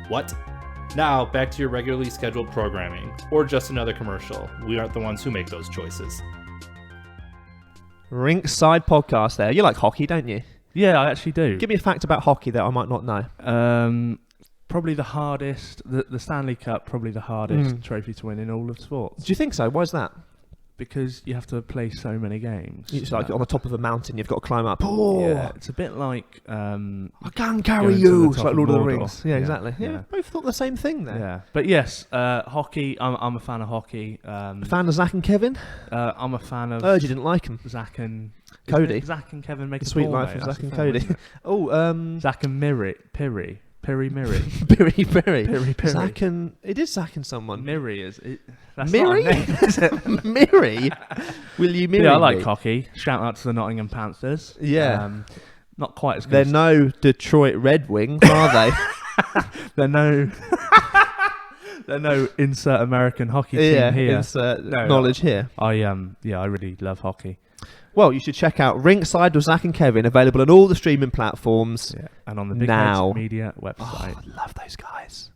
[SPEAKER 4] What? Now, back to your regularly scheduled programming, or just another commercial. We aren't the ones who make those choices.
[SPEAKER 2] Rinkside Podcast there. You like hockey, don't you?
[SPEAKER 3] Yeah, I actually do.
[SPEAKER 2] Give me a fact about hockey that I might not know.
[SPEAKER 3] Probably the hardest, the Stanley Cup, probably the hardest trophy to win in all of sports.
[SPEAKER 2] Do you think so? Why is that?
[SPEAKER 3] Because you have to play so many games.
[SPEAKER 2] It's like on the top of a mountain, you've got to climb up. Oh,
[SPEAKER 3] yeah, it's a bit like
[SPEAKER 2] I can carry you. It's like Lord of the Rings. Yeah, exactly. Yeah,
[SPEAKER 3] yeah.
[SPEAKER 2] both thought the same thing there.
[SPEAKER 3] Yeah, but yes, hockey. I'm a fan of hockey.
[SPEAKER 2] A fan of Zach and Kevin?
[SPEAKER 3] I'm a fan of.
[SPEAKER 2] You didn't like him.
[SPEAKER 3] Zach and
[SPEAKER 2] Cody.
[SPEAKER 3] Zach and Kevin make
[SPEAKER 2] the
[SPEAKER 3] a
[SPEAKER 2] sweet
[SPEAKER 3] ball,
[SPEAKER 2] life
[SPEAKER 3] mate.
[SPEAKER 2] of Zach and
[SPEAKER 3] That's
[SPEAKER 2] Cody.
[SPEAKER 3] Zach and Miri.
[SPEAKER 2] Perry. Zach and it is Zach and someone.
[SPEAKER 3] Miri is it? That's
[SPEAKER 2] Miri?
[SPEAKER 3] not a name.
[SPEAKER 2] Is it Miri? Will you Miri?
[SPEAKER 3] Yeah, I like
[SPEAKER 2] me?
[SPEAKER 3] hockey. Shout out to the Nottingham Panthers.
[SPEAKER 2] Yeah.
[SPEAKER 3] Not quite as good.
[SPEAKER 2] They're no Detroit Red Wings, are they?
[SPEAKER 3] They're no. They're no insert American hockey team here.
[SPEAKER 2] Insert knowledge here.
[SPEAKER 3] I really love hockey.
[SPEAKER 2] Well, you should check out Rinkside with Zach and Kevin, available on all the streaming platforms.
[SPEAKER 3] Yeah, and on the Big
[SPEAKER 2] now.
[SPEAKER 3] Heads Media website.
[SPEAKER 2] Oh, I love those guys.